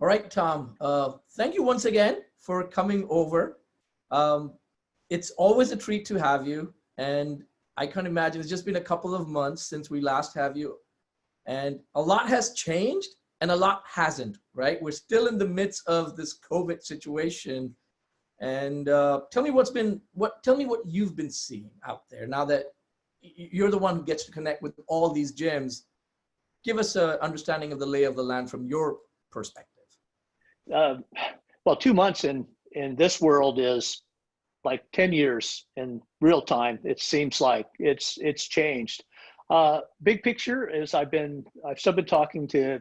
All right, Tom. Thank you once again for coming over. It's always a treat to have you. And I can imagine it's just been a couple of months since we last have you. And a lot has changed and a lot hasn't, right? We're still in the midst of this COVID situation. And tell me what you've been seeing out there now that you're the one who gets to connect with all these gyms. Give us an understanding of the lay of the land from your perspective. Well, 2 months in this world is like 10 years in real time. It seems like it's changed. Big picture is I've still been talking to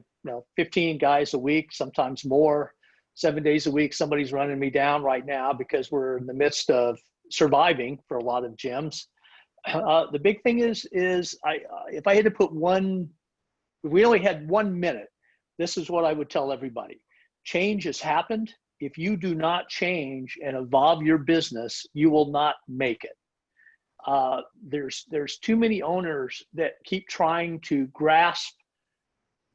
15 guys a week, sometimes more. 7 days a week, somebody's running me down right now because we're in the midst of surviving for a lot of gyms. The big thing is if I had to put if we only had 1 minute, this is what I would tell everybody. Change has happened. If you do not change and evolve your business, you will not make it. There's too many owners that keep trying to grasp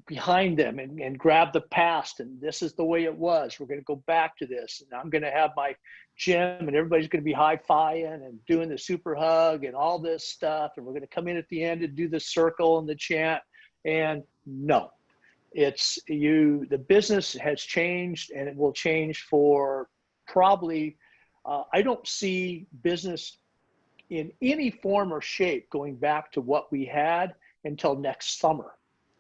behind them and grab the past, and this is the way it was. We're going to go back to this, and I'm going to have my gym, and everybody's going to be high-fiving and doing the super hug and all this stuff, and we're going to come in at the end and do the circle and the chant. And no, the business has changed, and it will change for probably, I don't see business in any form or shape going back to what we had until next summer.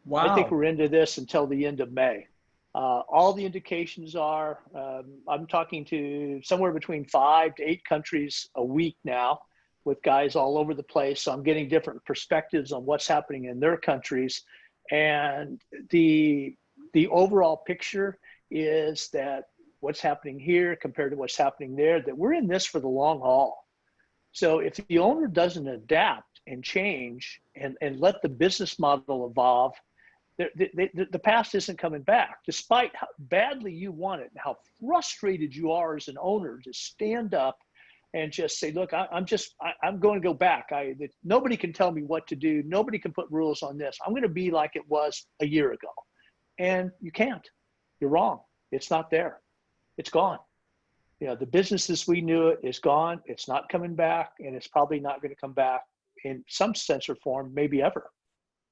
Wow. I think we're into this until the end of May. All the indications are, I'm talking to somewhere between 5 to 8 countries a week now with guys all over the place. So I'm getting different perspectives on what's happening in their countries. And the overall picture is that what's happening here compared to what's happening there, that we're in this for the long haul. So if the owner doesn't adapt and change and let the business model evolve, the past isn't coming back. Despite how badly you want it and how frustrated you are as an owner to stand up and just say, look, I'm going to go back. Nobody can tell me what to do. Nobody can put rules on this. I'm going to be like it was a year ago. And you can't. You're wrong. It's not there. It's gone. The business as we knew it is gone. It's not coming back, and it's probably not going to come back in some sense or form, maybe ever.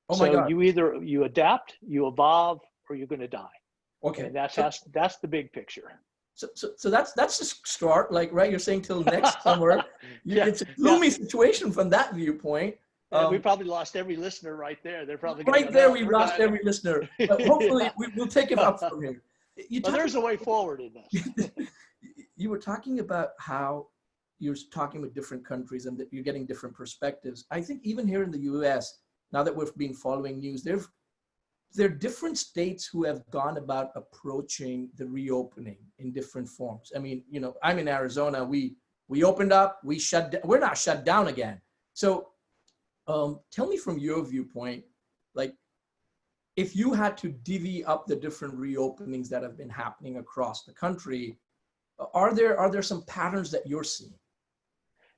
Oh my God. You adapt, you evolve, or you're going to die. Okay. And that's the big picture. So that's the start, like, right? You're saying till next summer. Yeah. It's a gloomy situation from that viewpoint. We probably lost every listener right there. They're probably right there. We lost every listener. But hopefully, we'll take it up from here. There's a way forward in this. You were talking about how you're talking with different countries and that you're getting different perspectives. I think even here in the U.S., now that we've been following news, there are different states who have gone about approaching the reopening in different forms. I mean, I'm in Arizona. We opened up. We're not shut down again. So, tell me from your viewpoint, like, if you had to divvy up the different reopenings that have been happening across the country, are there some patterns that you're seeing?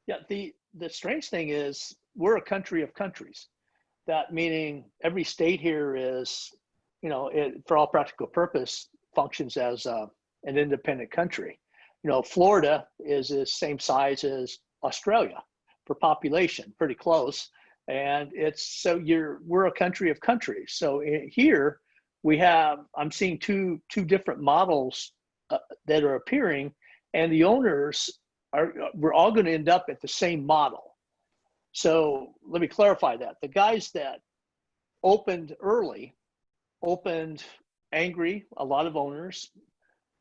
Yeah, the strange thing is we're a country of countries. That meaning every state here is, for all practical purpose, functions as an independent country. Florida is the same size as Australia for population, pretty close. And we're a country of countries. So here I'm seeing two different models that are appearing, and the owners we're all going to end up at the same model. So let me clarify that. The guys that opened early, opened angry, a lot of owners,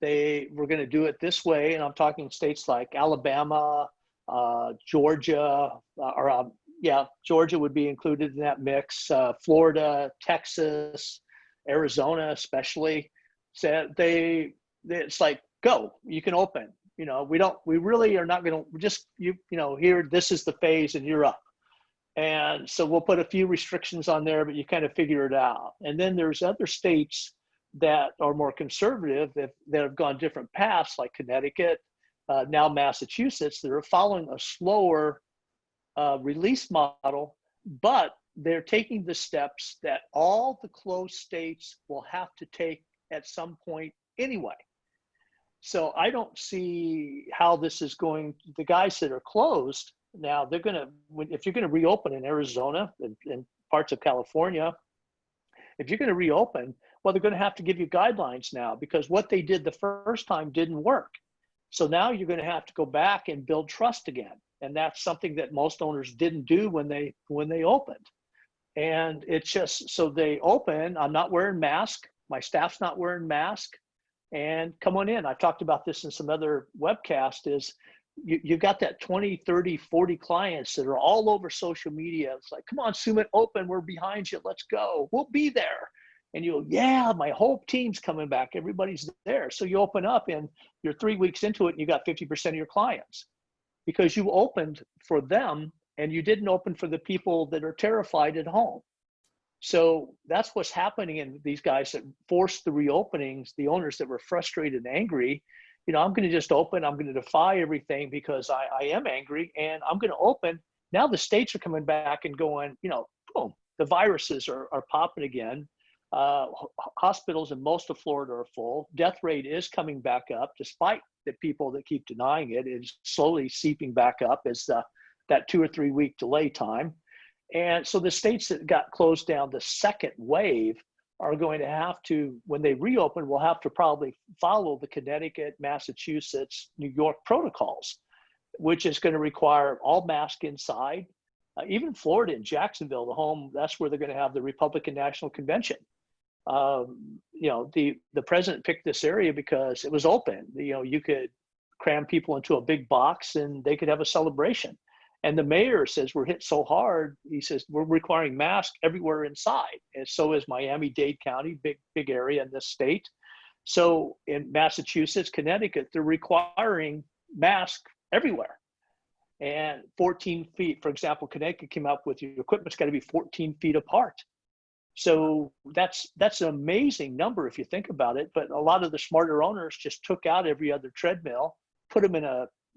they were going to do it this way. And I'm talking states like Alabama, Georgia, Georgia would be included in that mix. Florida, Texas, Arizona, especially. So it's like, go, you can open. We really are not going to just, here, this is the phase and you're up. And so we'll put a few restrictions on there, but you kind of figure it out. And then there's other states that are more conservative that have gone different paths, like Connecticut, now Massachusetts, that are following a slower release model, but they're taking the steps that all the closed states will have to take at some point anyway. So I don't see how this is going. The guys that are closed now, they're going to, if you're going to reopen in Arizona and parts of California, if you're going to reopen, well, they're going to have to give you guidelines now, because what they did the first time didn't work. So now you're going to have to go back and build trust again. And that's something that most owners didn't do when they opened. And it's just, so they open, I'm not wearing mask, my staff's not wearing mask, and come on in. I've talked about this in some other webcasts, is you've got that 20, 30, 40 clients that are all over social media. It's like, come on, Sumit, open, we're behind you, let's go, we'll be there. And you go, yeah, my whole team's coming back, everybody's there. So you open up and you're 3 weeks into it and you got 50% of your clients, because you opened for them and you didn't open for the people that are terrified at home. So that's what's happening in these guys that forced the reopenings, the owners that were frustrated and angry. I'm going to just open, I'm going to defy everything because I am angry, and I'm going to open. Now the states are coming back and going, boom, the viruses are popping again. Hospitals in most of Florida are full. Death rate is coming back up, despite the people that keep denying it. It's slowly seeping back up as that 2 or 3 week delay time. And so the states that got closed down the second wave are going to have to, when they reopen, will have to probably follow the Connecticut, Massachusetts, New York protocols, which is going to require all mask inside. Even Florida and Jacksonville, the home, that's where they're going to have the Republican National Convention. The president picked this area because it was open. You could cram people into a big box and they could have a celebration. And the mayor says, we're hit so hard. He says, we're requiring masks everywhere inside. And so is Miami-Dade County, big area in this state. So in Massachusetts, Connecticut, they're requiring masks everywhere. And 14 feet, for example, Connecticut came up with, your equipment's got to be 14 feet apart. So that's an amazing number if you think about it. But a lot of the smarter owners just took out every other treadmill, put them in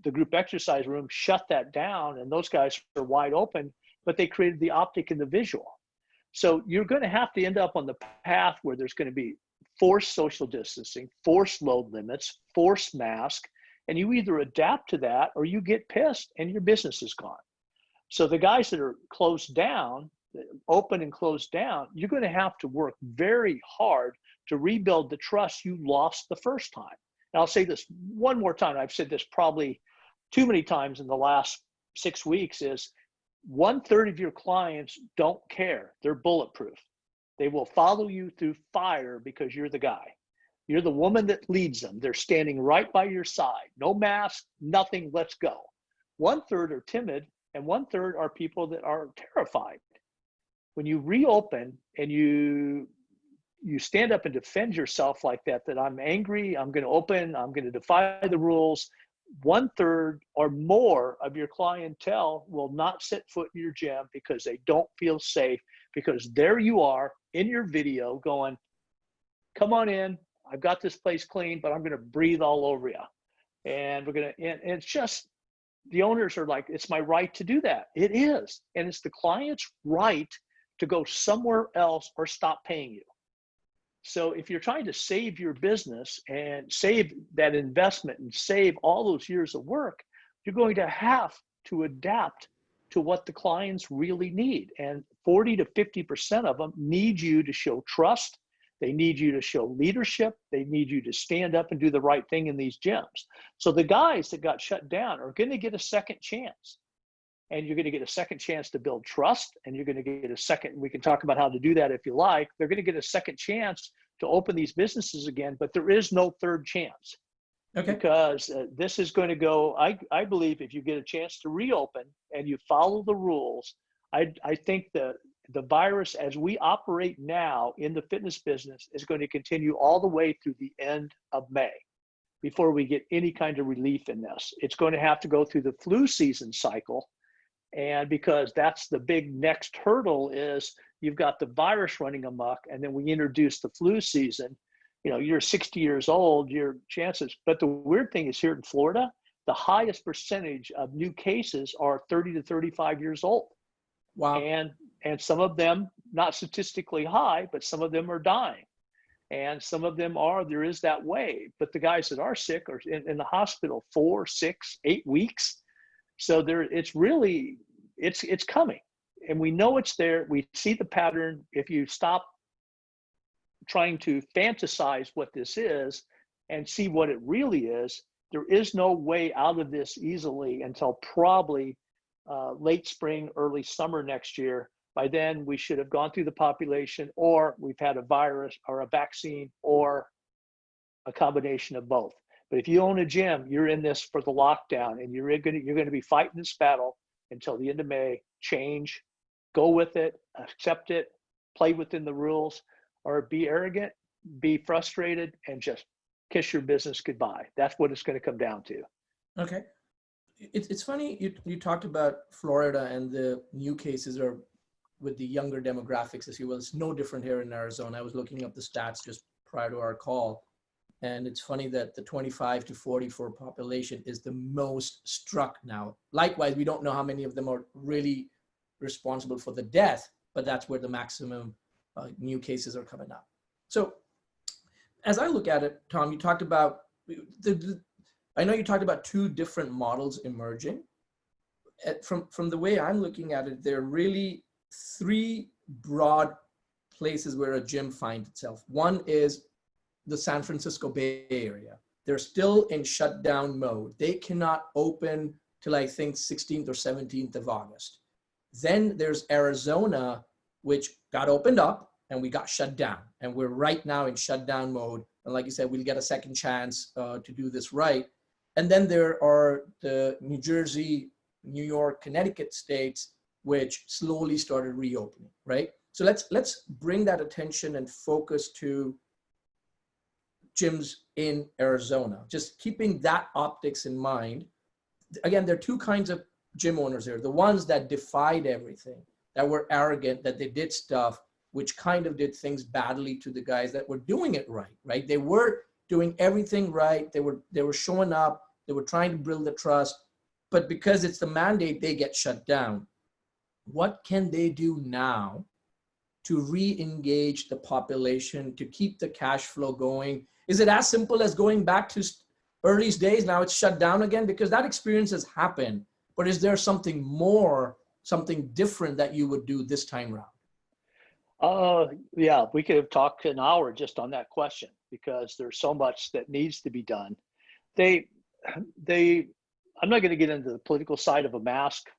the group exercise room, shut that down, and those guys are wide open, but they created the optic and the visual. So you're going to have to end up on the path where there's going to be forced social distancing, forced load limits, forced mask, and you either adapt to that or you get pissed and your business is gone. So the guys that are closed down, open and closed down, you're going to have to work very hard to rebuild the trust you lost the first time. And I'll say this one more time. I've said this probably too many times in the last 6 weeks, is 1/3 of your clients don't care. They're bulletproof. They will follow you through fire because you're the guy. You're the woman that leads them. They're standing right by your side. No mask, nothing, let's go. 1/3 are timid, and 1/3 are people that are terrified. When you reopen and you stand up and defend yourself like that I'm angry, I'm going to open, I'm going to defy the rules, 1/3 or more of your clientele will not set foot in your gym because they don't feel safe, because there you are in your video going, come on in, I've got this place clean, but I'm going to breathe all over you. And and it's just, the owners are like, it's my right to do that. It is. And it's the client's right to go somewhere else or stop paying you. So if you're trying to save your business and save that investment and save all those years of work, you're going to have to adapt to what the clients really need. And 40 to 50% of them need you to show trust. They need you to show leadership. They need you to stand up and do the right thing in these gyms. So the guys that got shut down are going to get a second chance. And you're going to get a second chance to build trust. And you're going to get a second, we can talk about how to do that if you like. They're going to get a second chance to open these businesses again, but there is no third chance. Okay. Because this is going to go, I believe if you get a chance to reopen and you follow the rules, I think the virus as we operate now in the fitness business is going to continue all the way through the end of May before we get any kind of relief in this. It's going to have to go through the flu season cycle. And because that's the big next hurdle, is you've got the virus running amok, and then we introduce the flu season. You're 60 years old, your chances. But the weird thing is, here in Florida, the highest percentage of new cases are 30 to 35 years old. Wow. And some of them, not statistically high, but some of them are dying. And some of them there is that way, but the guys that are sick are in the hospital 4, 6, 8 weeks. So it's really, it's coming, and we know it's there. We see the pattern. If you stop trying to fantasize what this is and see what it really is, there is no way out of this easily until probably late spring, early summer next year. By then, we should have gone through the population, or we've had a virus or a vaccine or a combination of both. But if you own a gym, you're in this for the lockdown, and you're going to be fighting this battle until the end of May. Change, go with it, accept it, play within the rules, or be arrogant, be frustrated, and just kiss your business goodbye. That's what it's going to come down to. Okay. It's funny, you talked about Florida and the new cases are with the younger demographics, as you will. It's no different here in Arizona. I was looking up the stats just prior to our call. And it's funny that the 25 to 44 population is the most struck now. Likewise, we don't know how many of them are really responsible for the death, but that's where the maximum new cases are coming up. So as I look at it, Tom, you talked about, I know you talked about two different models emerging. From the way I'm looking at it, there are really three broad places where a gym finds itself. One is the San Francisco Bay Area. They're still in shutdown mode. They cannot open till I think 16th or 17th of August. Then there's Arizona, which got opened up and we got shut down. And we're right now in shutdown mode. And like you said, we'll get a second chance to do this right. And then there are the New Jersey, New York, Connecticut states, which slowly started reopening, right? So let's bring that attention and focus to gyms in Arizona, just keeping that optics in mind. Again, there are two kinds of gym owners here. The ones that defied everything, that were arrogant, that they did stuff which kind of did things badly to the guys that were doing it right, right? They were doing everything right. They were showing up. They were trying to build the trust. But because it's the mandate, they get shut down. What can they do now to re-engage the population, to keep the cash flow going? Is it as simple as going back to early days, now it's shut down again? Because that experience has happened. But is there something more, something different that you would do this time around? Yeah, we could have talked an hour just on that question, because there's so much that needs to be done. I'm not going to get into the political side of a mask.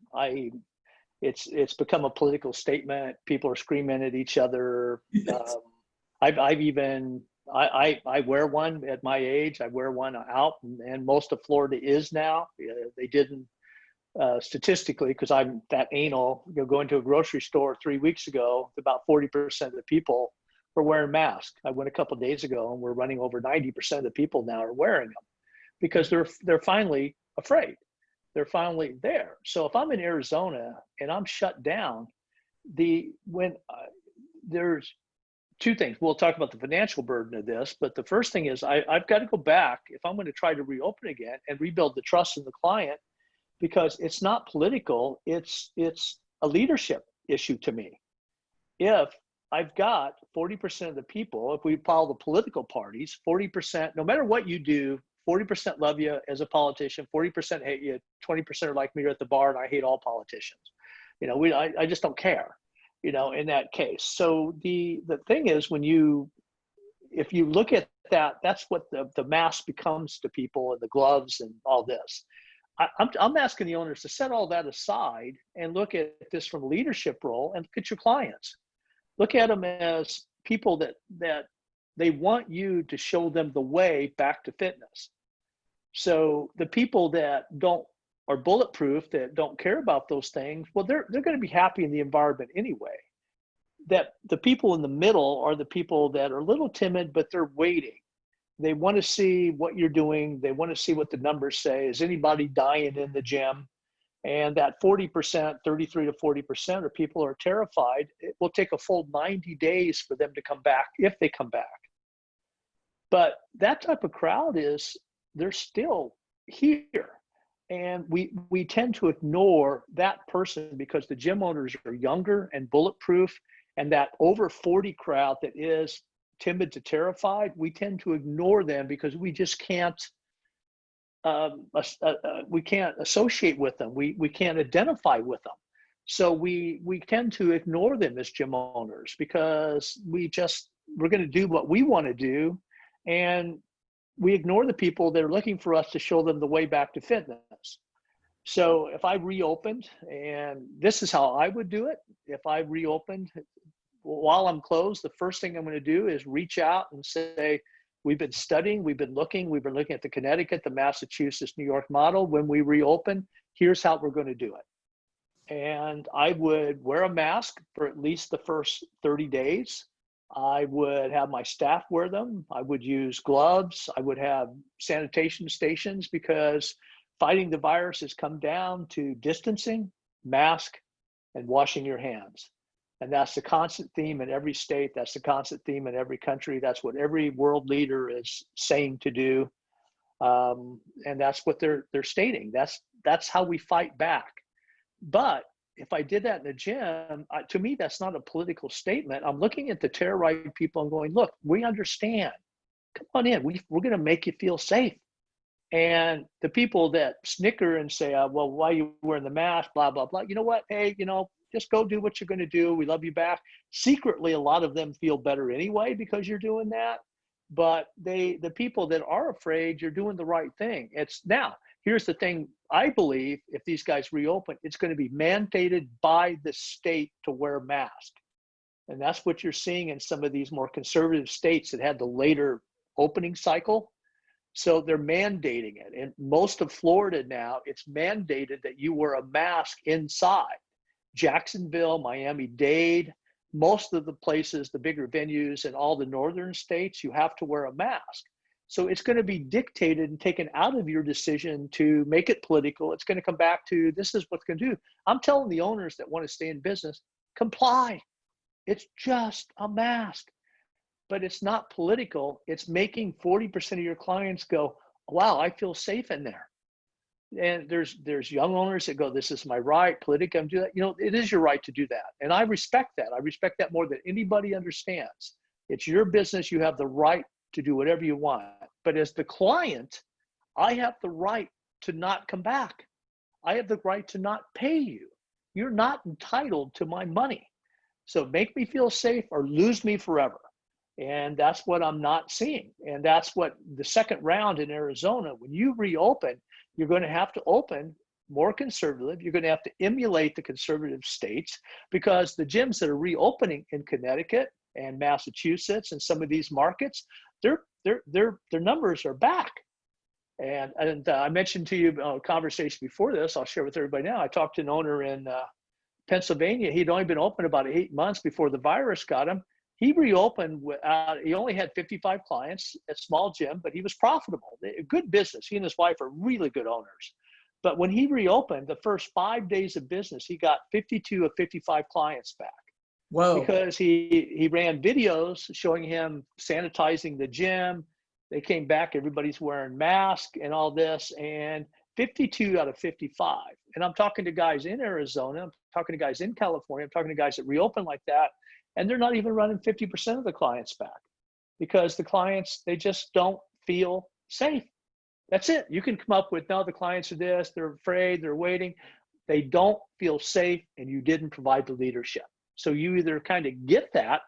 It's become a political statement. People are screaming at each other. Yes. I wear one at my age. I wear one out, and most of Florida is now. They didn't statistically, because I'm that anal. Going to a grocery store 3 weeks ago, about 40% of the people were wearing masks. I went a couple of days ago, and we're running over 90% of the people now are wearing them, because they're finally afraid. They're finally there. So if I'm in Arizona and I'm shut down, there's two things. We'll talk about the financial burden of this, but the first thing is I've got to go back if I'm going to try to reopen again and rebuild the trust in the client, because it's not political. It's a leadership issue to me. If I've got 40% of the people, if we follow the political parties, 40%, no matter what you do, 40% love you as a politician, 40% hate you, 20% are like me, you're at the bar and I hate all politicians. I just don't care, in that case. So the thing is, if you look at that, that's what the mask becomes to people, and the gloves and all this. I'm asking the owners to set all that aside and look at this from a leadership role, and look at your clients. Look at them as people that they want you to show them the way back to fitness. So the people that are bulletproof, that don't care about those things, well, they're going to be happy in the environment anyway. That the people in the middle are the people that are a little timid, but they're waiting. They want to see what you're doing. They want to see what the numbers say. Is anybody dying in the gym? And that 40%, 33 to 40% of people are terrified. It will take a full 90 days for them to come back, if they come back. But that type of crowd they're still here. And we tend to ignore that person because the gym owners are younger and bulletproof, and that over 40 crowd that is timid to terrified, we tend to ignore them because we just can't we can't associate with them. We can't identify with them. So we tend to ignore them as gym owners because we're going to do what we want to do, and we ignore the people that are looking for us to show them the way back to fitness. So if I reopened, and this is how I would do it, if I reopened while I'm closed, the first thing I'm going to do is reach out and say, we've been studying, we've been looking at the Connecticut, the Massachusetts, New York model. When we reopen, here's how we're going to do it. And I would wear a mask for at least the first 30 days. I would have my staff wear them. I would use gloves. I would have sanitation stations, because fighting the virus has come down to distancing, mask, and washing your hands. And that's the constant theme in every state. That's the constant theme in every country. That's what every world leader is saying to do. And that's what they're stating. That's how we fight back. But if I did that in the gym, to me, that's not a political statement. I'm looking at the terror right people and going, look, we understand. Come on in. We're going to make you feel safe. And the people that snicker and say, well, why are you wearing the mask, blah, blah, blah. You know what? Hey, just go do what you're going to do. We love you back. Secretly, a lot of them feel better anyway because you're doing that. But the people that are afraid, you're doing the right thing. Now, here's the thing. I believe if these guys reopen, it's going to be mandated by the state to wear a mask. And that's what you're seeing in some of these more conservative states that had the later opening cycle. So they're mandating it. In most of Florida now, it's mandated that you wear a mask inside. Jacksonville, Miami-Dade, most of the places, the bigger venues in all the northern states, you have to wear a mask. So it's going to be dictated and taken out of your decision to make it political. It's going to come back to, this is what's going to do. I'm telling the owners that want to stay in business, comply. It's just a mask. But it's not political. It's making 40% of your clients go, wow, I feel safe in there. And there's young owners that go, this is my right, politically, I'm doing that. It is your right to do that. And I respect that. I respect that more than anybody understands. It's your business. You have the right to do whatever you want. But as the client, I have the right to not come back. I have the right to not pay you. You're not entitled to my money. So make me feel safe or lose me forever. And that's what I'm not seeing. And that's what the second round in Arizona, when you reopen, you're going to have to open more conservative. You're going to have to emulate the conservative states, because the gyms that are reopening in Connecticut and Massachusetts and some of these markets, their numbers are back. And I mentioned to you a conversation before this, I'll share with everybody now. I talked to an owner in Pennsylvania. He'd only been open about 8 months before the virus got him. He reopened, he only had 55 clients, a small gym, but he was profitable, a good business. He and his wife are really good owners. But when he reopened, the first 5 days of business, he got 52 of 55 clients back. Whoa. Because he ran videos showing him sanitizing the gym. They came back, everybody's wearing masks and all this, and 52 out of 55. And I'm talking to guys in Arizona, I'm talking to guys in California, I'm talking to guys that reopen like that. And they're not even running 50% of the clients back, because the clients, they just don't feel safe. That's it. You can come up with, no, the clients are this, they're afraid, they're waiting. They don't feel safe, and you didn't provide the leadership. So you either kind of get that,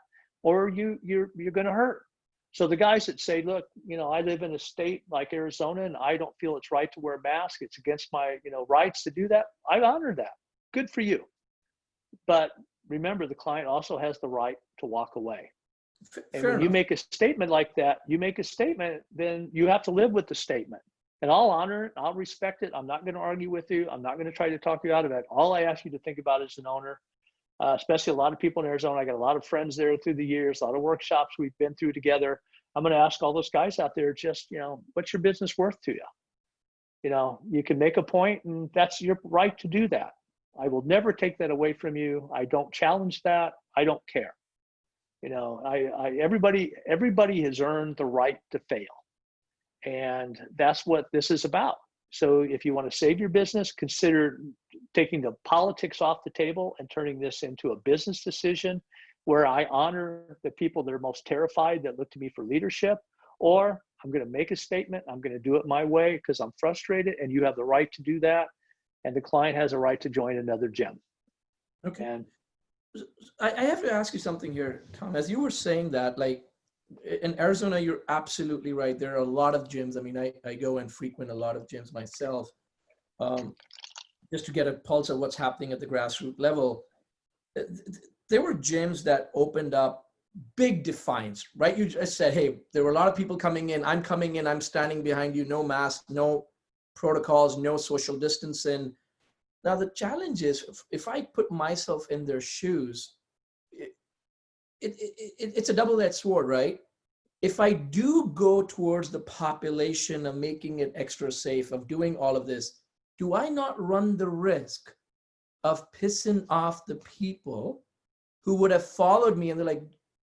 or you're going to hurt. So the guys that say, look, I live in a state like Arizona and I don't feel it's right to wear a mask, it's against my, rights to do that, I honor that. Good for you. But remember, the client also has the right to walk away. And when you make a statement like that, then you have to live with the statement. And I'll honor it, I'll respect it. I'm not going to argue with you. I'm not going to try to talk you out of it. All I ask you to think about as an owner, especially a lot of people in Arizona, I got a lot of friends there through the years, a lot of workshops we've been through together. I'm going to ask all those guys out there, just, what's your business worth to you? You can make a point, and that's your right to do that. I will never take that away from you. I don't challenge that. I don't care. Everybody has earned the right to fail. And that's what this is about. So if you want to save your business, consider taking the politics off the table and turning this into a business decision. where I honor the people that are most terrified, that look to me for leadership, or I'm going to make a statement. I'm going to do it my way because I'm frustrated, and you have the right to do that. And the client has a right to join another gym. Okay. And I have to ask you something here, Tom. As you were saying that, like in Arizona, you're absolutely right. There are a lot of gyms. I mean, I go and frequent a lot of gyms myself, just to get a pulse of what's happening at the grassroots level. There were gyms that opened up big defiance, right? You just said, hey, there were a lot of people coming in. I'm coming in. I'm standing behind you. No mask, no protocols, no social distancing. Now, the challenge is if I put myself in their shoes, it's a double-edged sword, right? If I do go towards the population of making it extra safe, of doing all of this, do I not run the risk of pissing off the people who would have followed me, and they're like,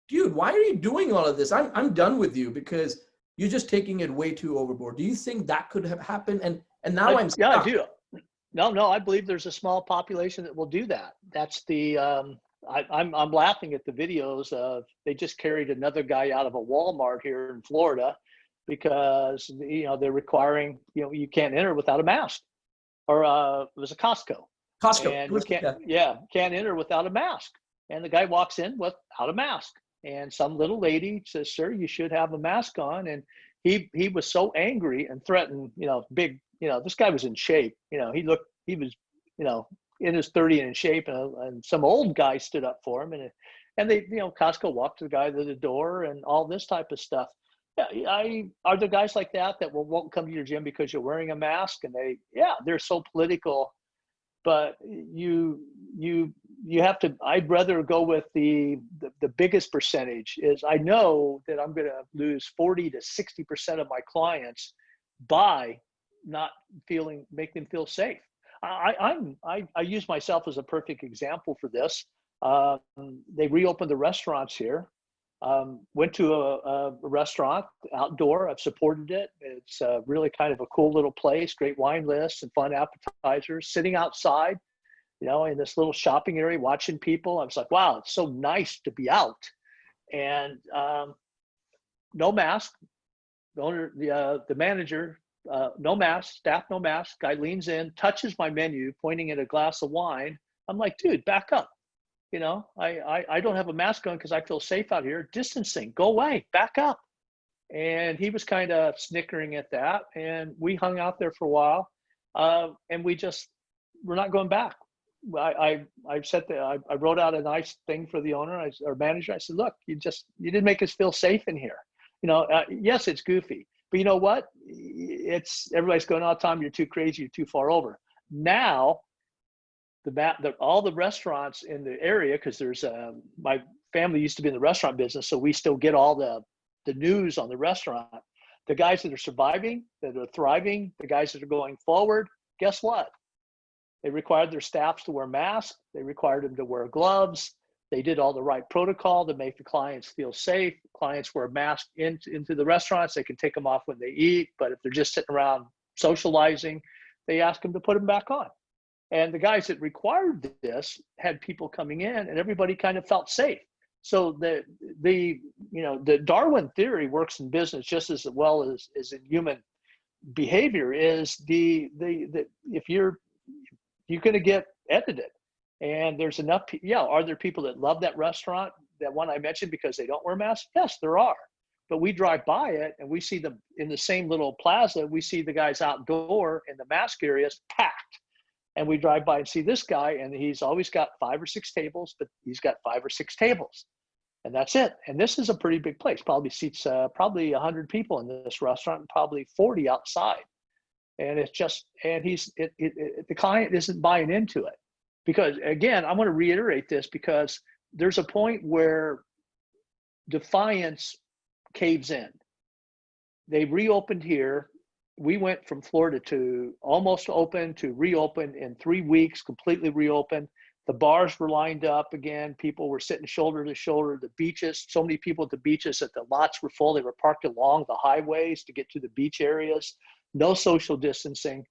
dude, why are you doing all of this? I'm done with you because you're just taking it way too overboard. Do you think that could have happened? And now I'm stuck. Yeah, I do. No, I believe there's a small population that will do that. That's the I'm laughing at the videos of, they just carried another guy out of a Walmart here in Florida because they're requiring, you can't enter without a mask, or it was a Costco. And you can't enter without a mask. And the guy walks in without a mask, and some little lady says, sir, you should have a mask on. And he was so angry and threatened, big, this guy was in shape. He was, in his 30 and in shape, and some old guy stood up for him, and they, Costco walked the guy to the door and all this type of stuff. Yeah, are there guys like that won't come to your gym because you're wearing a mask? And they're so political. But you have to, I'd rather go with the biggest percentage. Is I know that I'm going to lose 40 to 60% of my clients by not make them feel safe. I use myself as a perfect example for this. They reopened the restaurants here. Went to a restaurant outdoor. I've supported it. It's really kind of a cool little place, great wine lists and fun appetizers. Sitting outside, in this little shopping area, watching people. I was like, wow, it's so nice to be out. And no mask. The owner, the manager, no mask. Staff, no mask. Guy leans in, touches my menu, pointing at a glass of wine. I'm like, dude, back up. I don't have a mask on because I feel safe out here. Distancing, go away, back up. And he was kind of snickering at that. And we hung out there for a while. And we're not going back. I wrote out a nice thing for the owner, our manager. I said, look, you didn't make us feel safe in here. Yes, it's goofy, but you know what? Everybody's going all the time. You're too crazy. You're too far over. Now, all the restaurants in the area, because there's my family used to be in the restaurant business, so we still get all the news on the restaurant. The guys that are surviving, that are thriving, the guys that are going forward, guess what? They required their staffs to wear masks. They required them to wear gloves. They did all the right protocol to make the clients feel safe. Clients wear masks into the restaurants. They can take them off when they eat, but if they're just sitting around socializing, they ask them to put them back on. And the guys that required this had people coming in, and everybody kind of felt safe. So the Darwin theory works in business just as well as in human behavior. Is if you're going to get edited, and there's enough. Are there people that love that restaurant, that one I mentioned, because they don't wear masks? Yes, there are. But we drive by it and we see them in the same little plaza. We see the guys outdoor in the mask areas packed. And we drive by and see this guy, and he's always got 5 or 6 tables, but he's got 5 or 6 tables, and that's it. And this is a pretty big place. Probably seats probably 100 people in this restaurant, and probably 40 outside. And it's just, and the client isn't buying into it, because again, I want to reiterate this, because there's a point where defiance caves in. They reopened here. We went from Florida to almost open to reopen in 3 weeks, completely reopened. The bars were lined up again. People were sitting shoulder to shoulder. The beaches, so many people at the beaches that the lots were full. They were parked along the highways to get to the beach areas. No social distancing.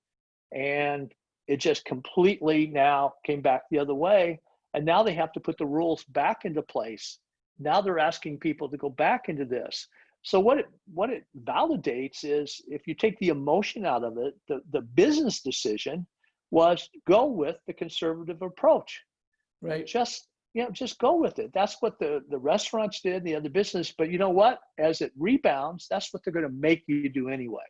And it just completely now came back the other way. And now they have to put the rules back into place. Now they're asking people to go back into this. So what it validates is, if you take the emotion out of it, the business decision was go with the conservative approach. Right. Just go with it. That's what the restaurants did, the other business. But you know what? As it rebounds, that's what they're going to make you do anyway.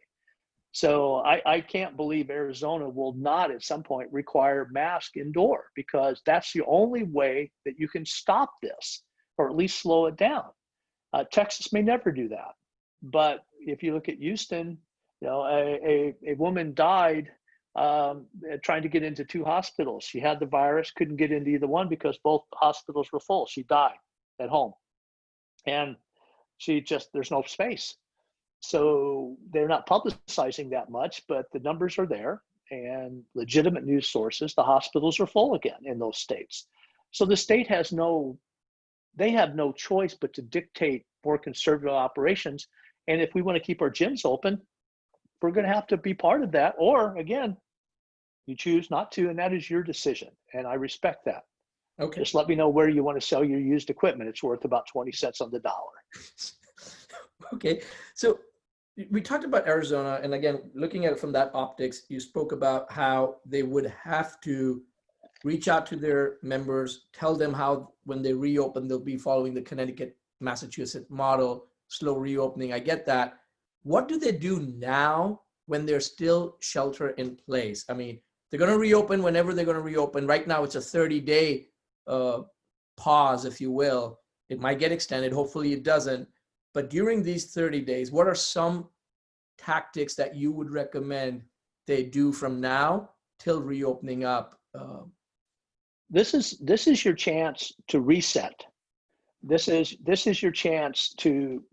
So I can't believe Arizona will not at some point require mask indoor, because that's the only way that you can stop this, or at least slow it down. Texas may never do that. But if you look at Houston, a woman died trying to get into 2 hospitals. She had the virus, couldn't get into either one because both hospitals were full. She died at home. And there's no space. So they're not publicizing that much, but the numbers are there, and legitimate news sources, the hospitals are full again in those states. So the state have no choice but to dictate more conservative operations. And if we want to keep our gyms open, we're going to have to be part of that. Or again, you choose not to, and that is your decision. And I respect that. Okay. Just let me know where you want to sell your used equipment. It's worth about 20 cents on the dollar. Okay. So we talked about Arizona, and again, looking at it from that optics, you spoke about how they would have to reach out to their members, tell them how when they reopen, they'll be following the Connecticut, Massachusetts model, slow reopening. I get that. What do they do now when they're still shelter in place? I mean, they're going to reopen whenever they're going to reopen. Right now, it's a 30-day pause, if you will. It might get extended. Hopefully it doesn't. But during these 30 days, what are some tactics that you would recommend they do from now till reopening up? This is your chance to reset. This is your chance to.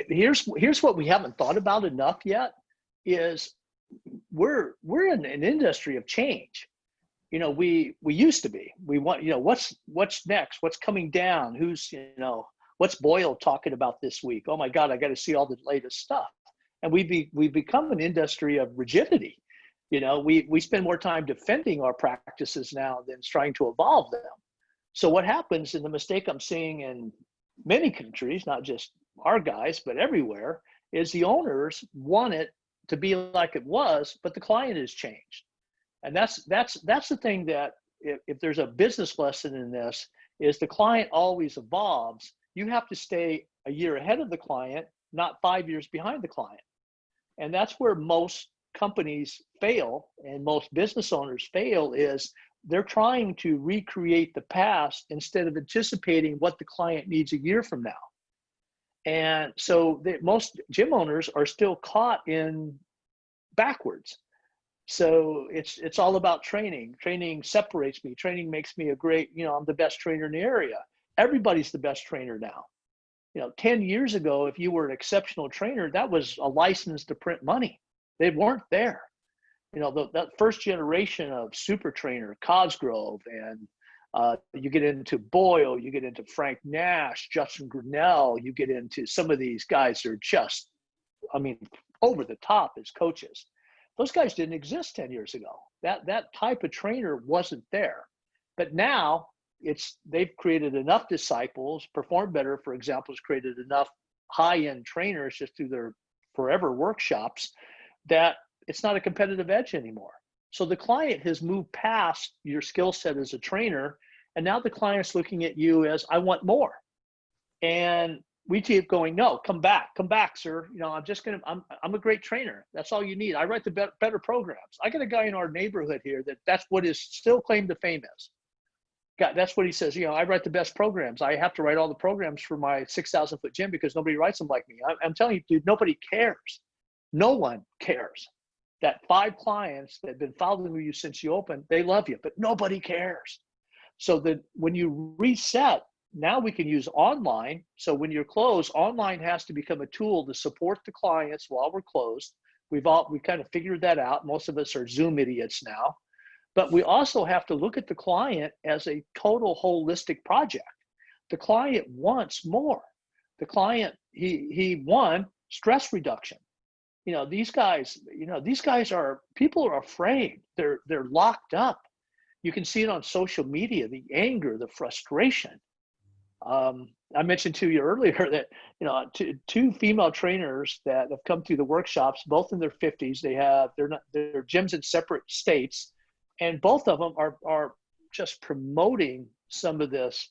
Here's what we haven't thought about enough yet is we're in an industry of change. We used to be. We want what's next? What's coming down? What's Boyle talking about this week? Oh my God, I got to see all the latest stuff. And we've become an industry of rigidity. We spend more time defending our practices now than trying to evolve them. So what happens, and the mistake I'm seeing in many countries, not just our guys, but everywhere, is the owners want it to be like it was, but the client has changed. And that's the thing that if there's a business lesson in this, is the client always evolves. You have to stay a year ahead of the client, not 5 years behind the client. And that's where most companies fail and most business owners fail, is they're trying to recreate the past instead of anticipating what the client needs a year from now. And so most gym owners are still caught in backwards. So it's all about training. Training separates me. Training makes me a great, I'm the best trainer in the area. Everybody's the best trainer now. 10 years ago, if you were an exceptional trainer, that was a license to print money. They weren't there. That first generation of super trainer, Cosgrove, and you get into Boyle, you get into Frank Nash, Justin Grinnell, you get into some of these guys that are just, over the top as coaches. Those guys didn't exist 10 years ago. That type of trainer wasn't there. But now they've created enough disciples. Perform Better, for example, has created enough high-end trainers just through their forever workshops that it's not a competitive edge anymore. So the client has moved past your skill set as a trainer, and now the client's looking at you as, I want more. And we keep going, no, come back, sir. I'm a great trainer. That's all you need. I write the better programs. I got a guy in our neighborhood here that's what his still claim to fame is. God, that's what he says. I write the best programs. I have to write all the programs for my 6,000 foot gym because nobody writes them like me. I'm telling you, dude, nobody cares. No one cares. That 5 clients that have been following you since you opened, they love you, but nobody cares. So that when you reset, now we can use online. So when you're closed, online has to become a tool to support the clients while we're closed. We kind of figured that out. Most of us are Zoom idiots now. But we also have to look at the client as a total holistic project. The client wants more. The client, he won stress reduction. These guys are, people are afraid. They're locked up. you can see it on social media, the anger, the frustration. I mentioned to you earlier that, you know, two female trainers that have come through the workshops, both in their 50s, they're gyms in separate states, and both of them are just promoting some of this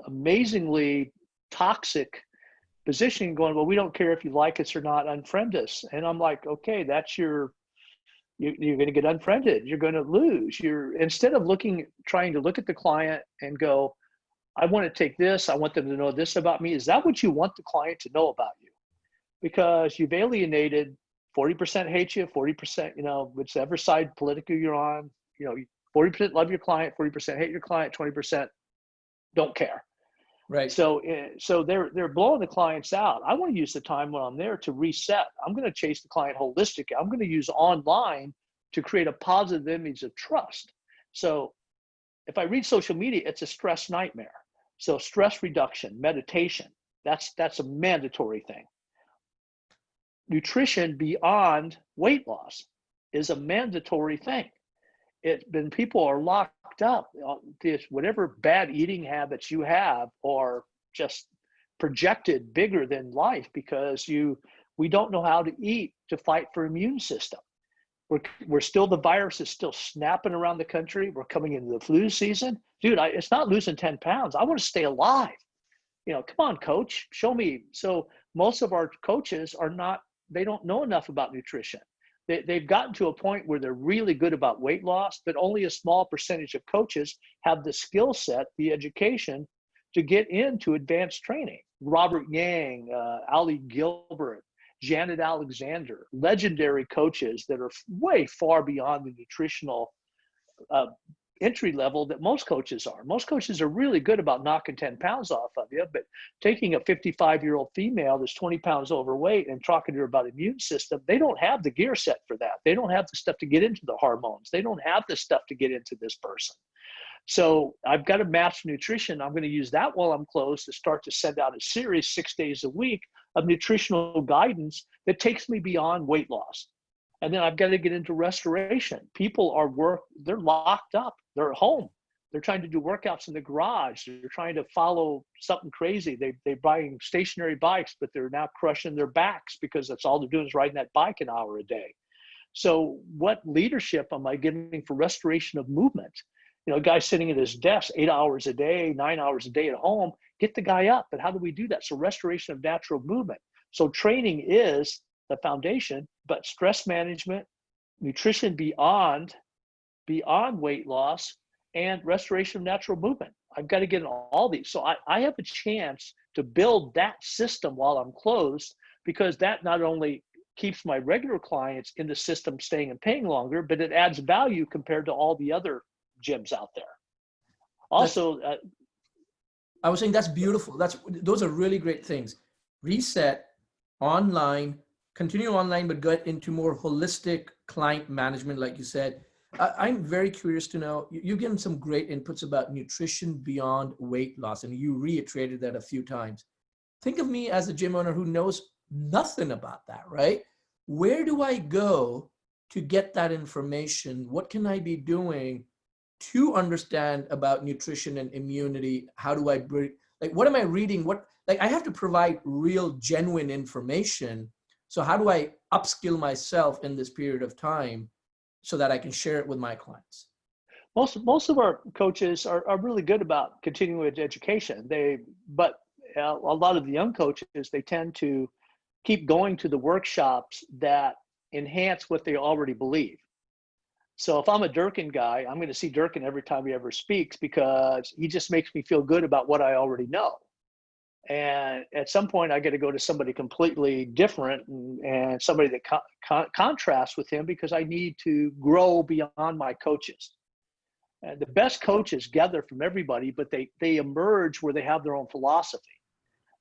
amazingly toxic positioning, going, well, we don't care if you like us or not, unfriend us. And I'm like, okay, you're going to get unfriended. You're going to lose. Instead of trying to look at the client and go, I want to take this, I want them to know this about me. Is that what you want the client to know about you? Because you've alienated 40% hate you, 40%, you know, whichever side politically you're on, you know, 40% love your client, 40% hate your client, 20% don't care. Right. So they're blowing the clients out. I want to use the time when I'm there to reset. I'm going to chase the client holistically. I'm going to use online to create a positive image of trust. So if I read social media, it's a stress nightmare. So stress reduction, meditation, that's a mandatory thing. Nutrition beyond weight loss is a mandatory thing. People are locked up. Whatever bad eating habits you have are just projected bigger than life because we don't know how to eat to fight for immune system. We're still, the virus is still snapping around the country. We're coming into the flu season. Dude, it's not losing 10 pounds. I want to stay alive. You know, come on, coach, show me. So most of our coaches they don't know enough about nutrition. They've gotten to a point where they're really good about weight loss, but only a small percentage of coaches have the skill set, the education to get into advanced training. Robert Yang, Ali Gilbert, Janet Alexander, legendary coaches that are way far beyond the nutritional entry level that most coaches are. Most coaches are really good about knocking 10 pounds off of you, but taking a 55-year-old female that's 20 pounds overweight and talking to her about immune system, they don't have the gear set for that. They don't have the stuff to get into the hormones. They don't have the stuff to get into this person. So I've got to master nutrition. I'm going to use that while I'm closed to start to send out a series 6 days a week of nutritional guidance that takes me beyond weight loss. And then I've got to get into restoration. People they're locked up. They're at home. They're trying to do workouts in the garage. They're trying to follow something crazy. They're buying stationary bikes, but they're now crushing their backs because that's all they're doing is riding that bike an hour a day. So what leadership am I giving for restoration of movement? You know, a guy sitting at his desk 8 hours a day, 9 hours a day at home, get the guy up. But how do we do that? So restoration of natural movement. So training is the foundation, but stress management, nutrition beyond weight loss, and restoration of natural movement. I've got to get in all these. So I have a chance to build that system while I'm closed, because that not only keeps my regular clients in the system staying and paying longer, but it adds value compared to all the other gyms out there. Also, I was saying that's beautiful. Those are really great things. Reset, online, continue online, but get into more holistic client management, like you said. I'm very curious to know, you've given some great inputs about nutrition beyond weight loss, and you reiterated that a few times. Think of me as a gym owner who knows nothing about that, right? Where do I go to get that information? What can I be doing to understand about nutrition and immunity? How do I what am I reading? I have to provide real, genuine information. So how do I upskill myself in this period of time so that I can share it with my clients? Most of our coaches are really good about continuing education. But a lot of the young coaches, they tend to keep going to the workshops that enhance what they already believe. So if I'm a Durkin guy, I'm going to see Durkin every time he ever speaks because he just makes me feel good about what I already know. And at some point, I got to go to somebody completely different and somebody that contrasts with him, because I need to grow beyond my coaches. And the best coaches gather from everybody, but they emerge where they have their own philosophy.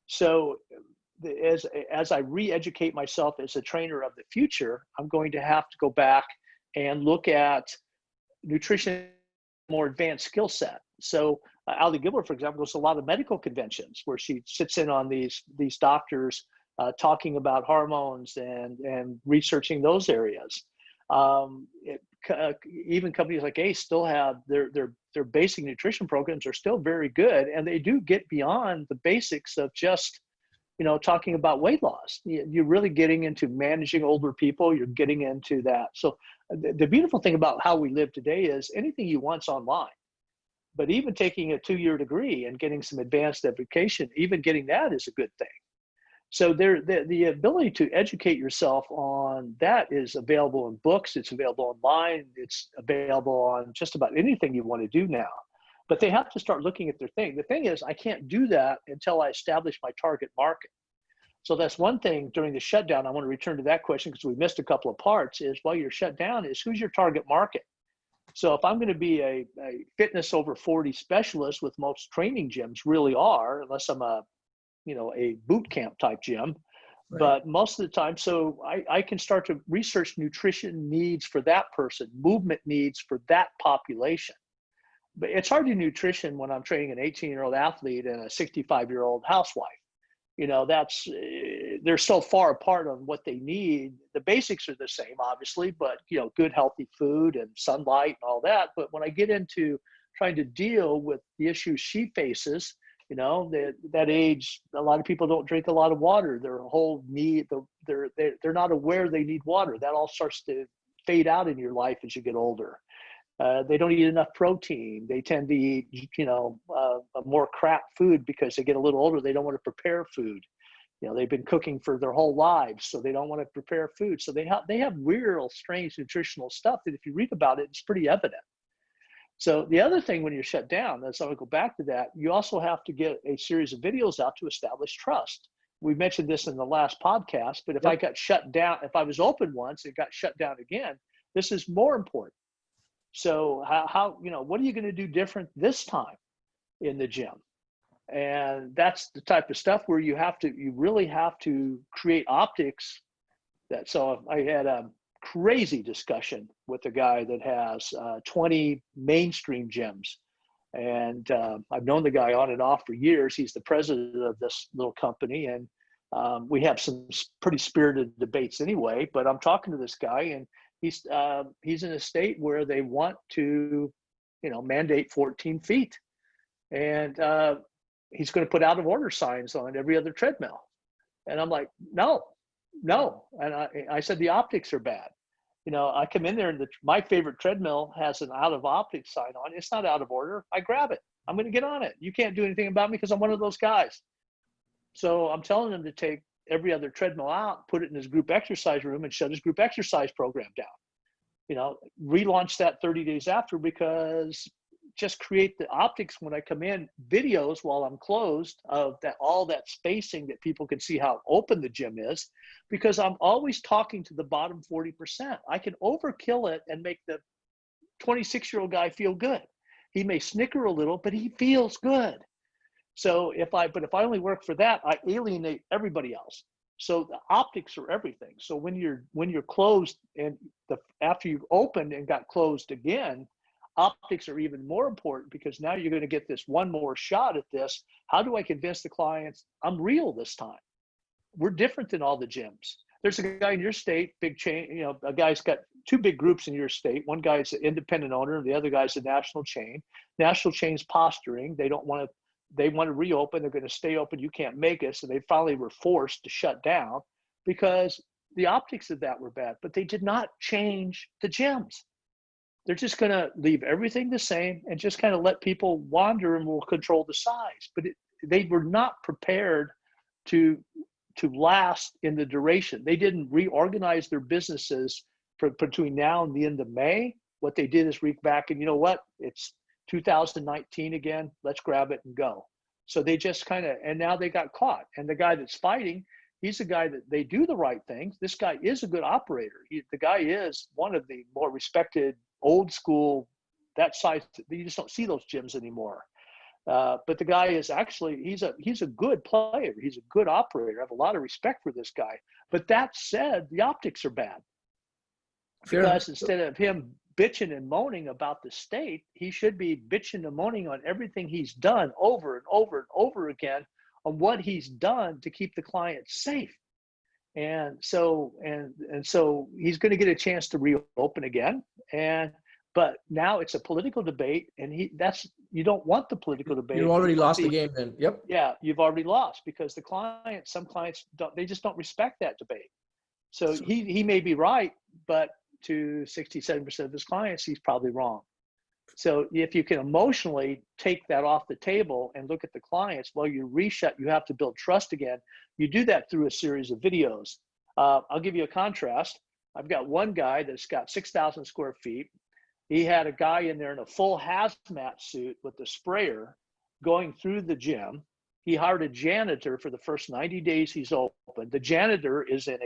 So as I re-educate myself as a trainer of the future, I'm going to have to go back and look at nutrition, more advanced skill set. So Ali Gilbert, for example, goes to a lot of medical conventions where she sits in on these doctors talking about hormones and researching those areas. even companies like Ace still have their basic nutrition programs are still very good, and they do get beyond the basics of just, talking about weight loss. You're really getting into managing older people. You're getting into that. So the beautiful thing about how we live today is anything you want's online. But even taking a 2-year degree and getting some advanced education, even getting that is a good thing. So the ability to educate yourself on that is available in books. It's available online. It's available on just about anything you want to do now. But they have to start looking at their thing. The thing is, I can't do that until I establish my target market. So that's one thing during the shutdown. I want to return to that question because we missed a couple of parts, is while you're shut down is who's your target market? So if I'm going to be a fitness over 40 specialist, with most training gyms really are, unless I'm a boot camp type gym, Right. but most of the time, so I can start to research nutrition needs for that person, movement needs for that population. But it's hard to do nutrition when I'm training an 18-year-old athlete and a 65-year-old housewife. They're so far apart on what they need. The basics are the same, obviously, but good healthy food and sunlight and all that. But when I get into trying to deal with the issues she faces, that age, a lot of people don't drink a lot of water. Their whole need, they're not aware they need water. That all starts to fade out in your life as you get older. They don't eat enough protein. They tend to eat, more crap food because they get a little older. They don't want to prepare food. They've been cooking for their whole lives, so they don't want to prepare food. So they have real strange nutritional stuff that if you read about it, it's pretty evident. So the other thing when you're shut down, as I would go back to that, you also have to get a series of videos out to establish trust. We mentioned this in the last podcast, but if I got shut down, if I was open once and got shut down again, this is more important. So how what are you going to do different this time in the gym? And that's the type of stuff where you really have to create optics. So I had a crazy discussion with a guy that has 20 mainstream gyms. And I've known the guy on and off for years. He's the president of this little company. And we have some pretty spirited debates anyway, but I'm talking to this guy, and he's in a state where they want to, mandate 14 feet. And he's going to put out of order signs on every other treadmill. And I'm like, no. And I said, the optics are bad. I come in there and my favorite treadmill has an out of optics sign on. It's not out of order. I grab it. I'm going to get on it. You can't do anything about me because I'm one of those guys. So I'm telling him to take every other treadmill out, put it in his group exercise room, and shut his group exercise program down. Relaunch that 30 days after, because just create the optics when I come in, videos while I'm closed of all that spacing that people can see how open the gym is, because I'm always talking to the bottom 40%. I can overkill it and make the 26-year-old guy feel good. He may snicker a little, but he feels good. So if I only work for that, I alienate everybody else. So the optics are everything. So when you're closed and after you've opened and got closed again, optics are even more important, because now you're going to get this one more shot at this. How do I convince the clients I'm real this time? We're different than all the gyms. There's a guy in your state, big chain, a guy's got two big groups in your state. One guy's an independent owner, and the other guy's a national chain. National chain's posturing. They want to reopen. They're going to stay open. You can't make it. So they finally were forced to shut down because the optics of that were bad, but they did not change the gyms. They're just going to leave everything the same and just kind of let people wander, and will control the size. But they were not prepared to last in the duration. They didn't reorganize their businesses between now and the end of May. What they did is reach back and, you know what, it's 2019 again, let's grab it and go. So they just and now they got caught. And the guy that's fighting, he's a guy that they do the right things. This guy is a good operator. The guy is one of the more respected old school, that size. You just don't see those gyms anymore. But the guy is actually, he's a good player. He's a good operator. I have a lot of respect for this guy. But that said, the optics are bad. Because instead of him bitching and moaning about the state, he should be bitching and moaning on everything he's done over and over and over again on what he's done to keep the client safe. And so he's going to get a chance to reopen again. But now it's a political debate, and you don't want the political debate. You already lost the game then. Yep. Yeah, you've already lost, because some clients just don't respect that debate. So he may be right, but to 67% of his clients, he's probably wrong. So if you can emotionally take that off the table and look at the clients, well, you have to build trust again. You do that through a series of videos. I'll give you a contrast. I've got one guy that's got 6,000 square feet. He had a guy in there in a full hazmat suit with a sprayer going through the gym. He hired a janitor for the first 90 days he's open. The janitor is in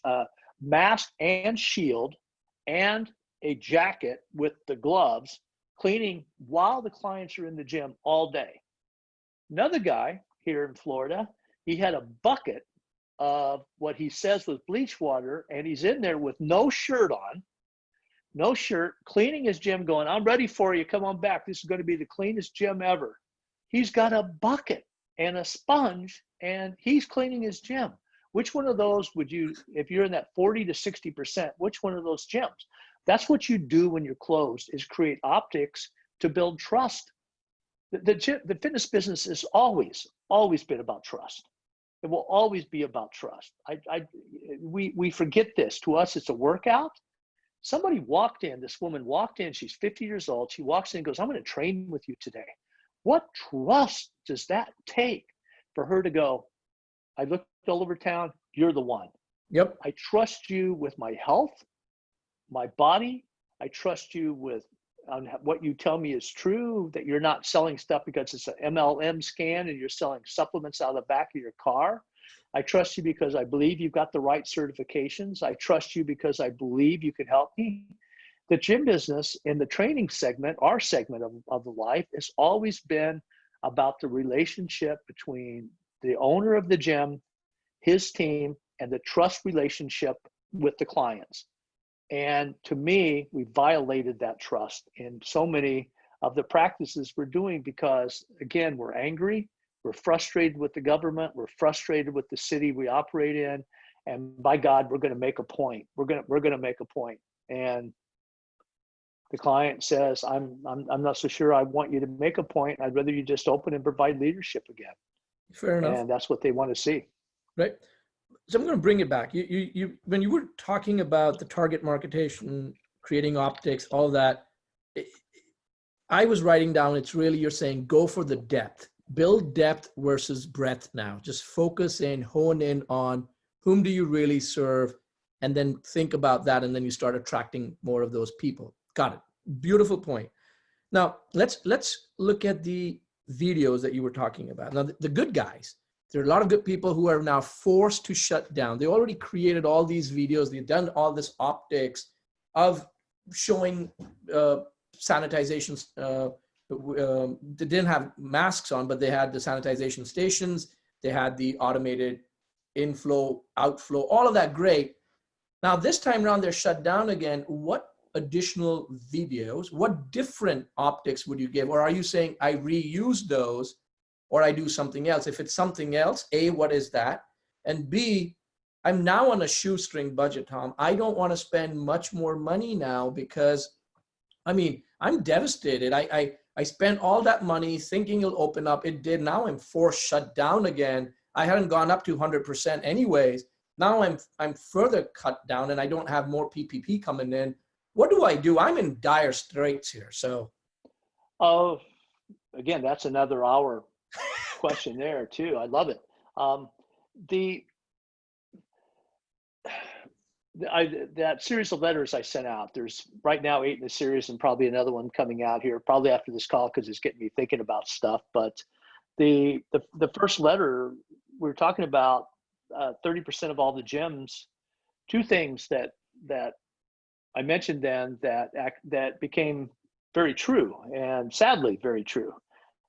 a mask and shield and a jacket with the gloves, cleaning while the clients are in the gym all day. Another guy here in Florida, he had a bucket of what he says was bleach water, and he's in there with no shirt on, cleaning his gym, going, I'm ready for you, come on back. This is going to be the cleanest gym ever. He's got a bucket and a sponge, and he's cleaning his gym. Which one of those would you, if you're in that 40 to 60%, which one of those gyms? That's what you do when you're closed, is create optics to build trust. The fitness business has always been about trust. It will always be about trust. We forget this. To us, it's a workout. Somebody walked in, this woman walked in, she's 50 years old. She walks in and goes, I'm going to train with you today. What trust does that take for her to go, I looked all over town, you're the one. Yep. I trust you with my health, my body. I trust you with what you tell me is true, that you're not selling stuff because it's an MLM scan and you're selling supplements out of the back of your car. I trust you because I believe you've got the right certifications. I trust you because I believe you can help me. The gym business in the training segment, our segment of the life, has always been about the relationship between the owner of the gym, his team, and the trust relationship with the clients. And to me, we violated that trust in so many of the practices we're doing because, again, we're angry, we're frustrated with the government, we're frustrated with the city we operate in, and by God, we're going to make a point. We're going to make a point. And the client says, I'm not so sure I want you to make a point. I'd rather you just open and provide leadership again. Fair enough. And that's what they want to see. Right. So I'm going to bring it back. You when you were talking about the target marketation, creating optics, all that, I was writing down, it's really, you're saying, go for the depth, build depth versus breadth now. Just focus in, hone in on whom do you really serve, and then think about that. And then you start attracting more of those people. Got it. Beautiful point. Now let's look at the videos that you were talking about. Now the good guys, there are a lot of good people who are now forced to shut down. They already created all these videos. They've done all this optics of showing sanitizations. They didn't have masks on, but they had the sanitization stations. They had the automated inflow, outflow, all of that. Great. Now this time around, they're shut down again. What additional videos, what different optics would you give? Or are you saying I reuse those, or I do something else? If it's something else, A, what is that? And B, I'm now on a shoestring budget, Tom. I don't want to spend much more money now because, I mean, I'm devastated. I spent all that money thinking it'll open up. It did. Now I'm forced shut down again. I hadn't gone up to 100% anyways. Now I'm further cut down and I don't have more PPP coming in. What do I do? I'm in dire straits here. So, again, that's another hour question there too. I love it. That series of letters I sent out, there's right now 8 in the series and probably another one coming out here, probably after this call, because it's getting me thinking about stuff. But the first letter, we were talking about 30% of all the gyms. Two things that I mentioned then that became very true, and sadly very true,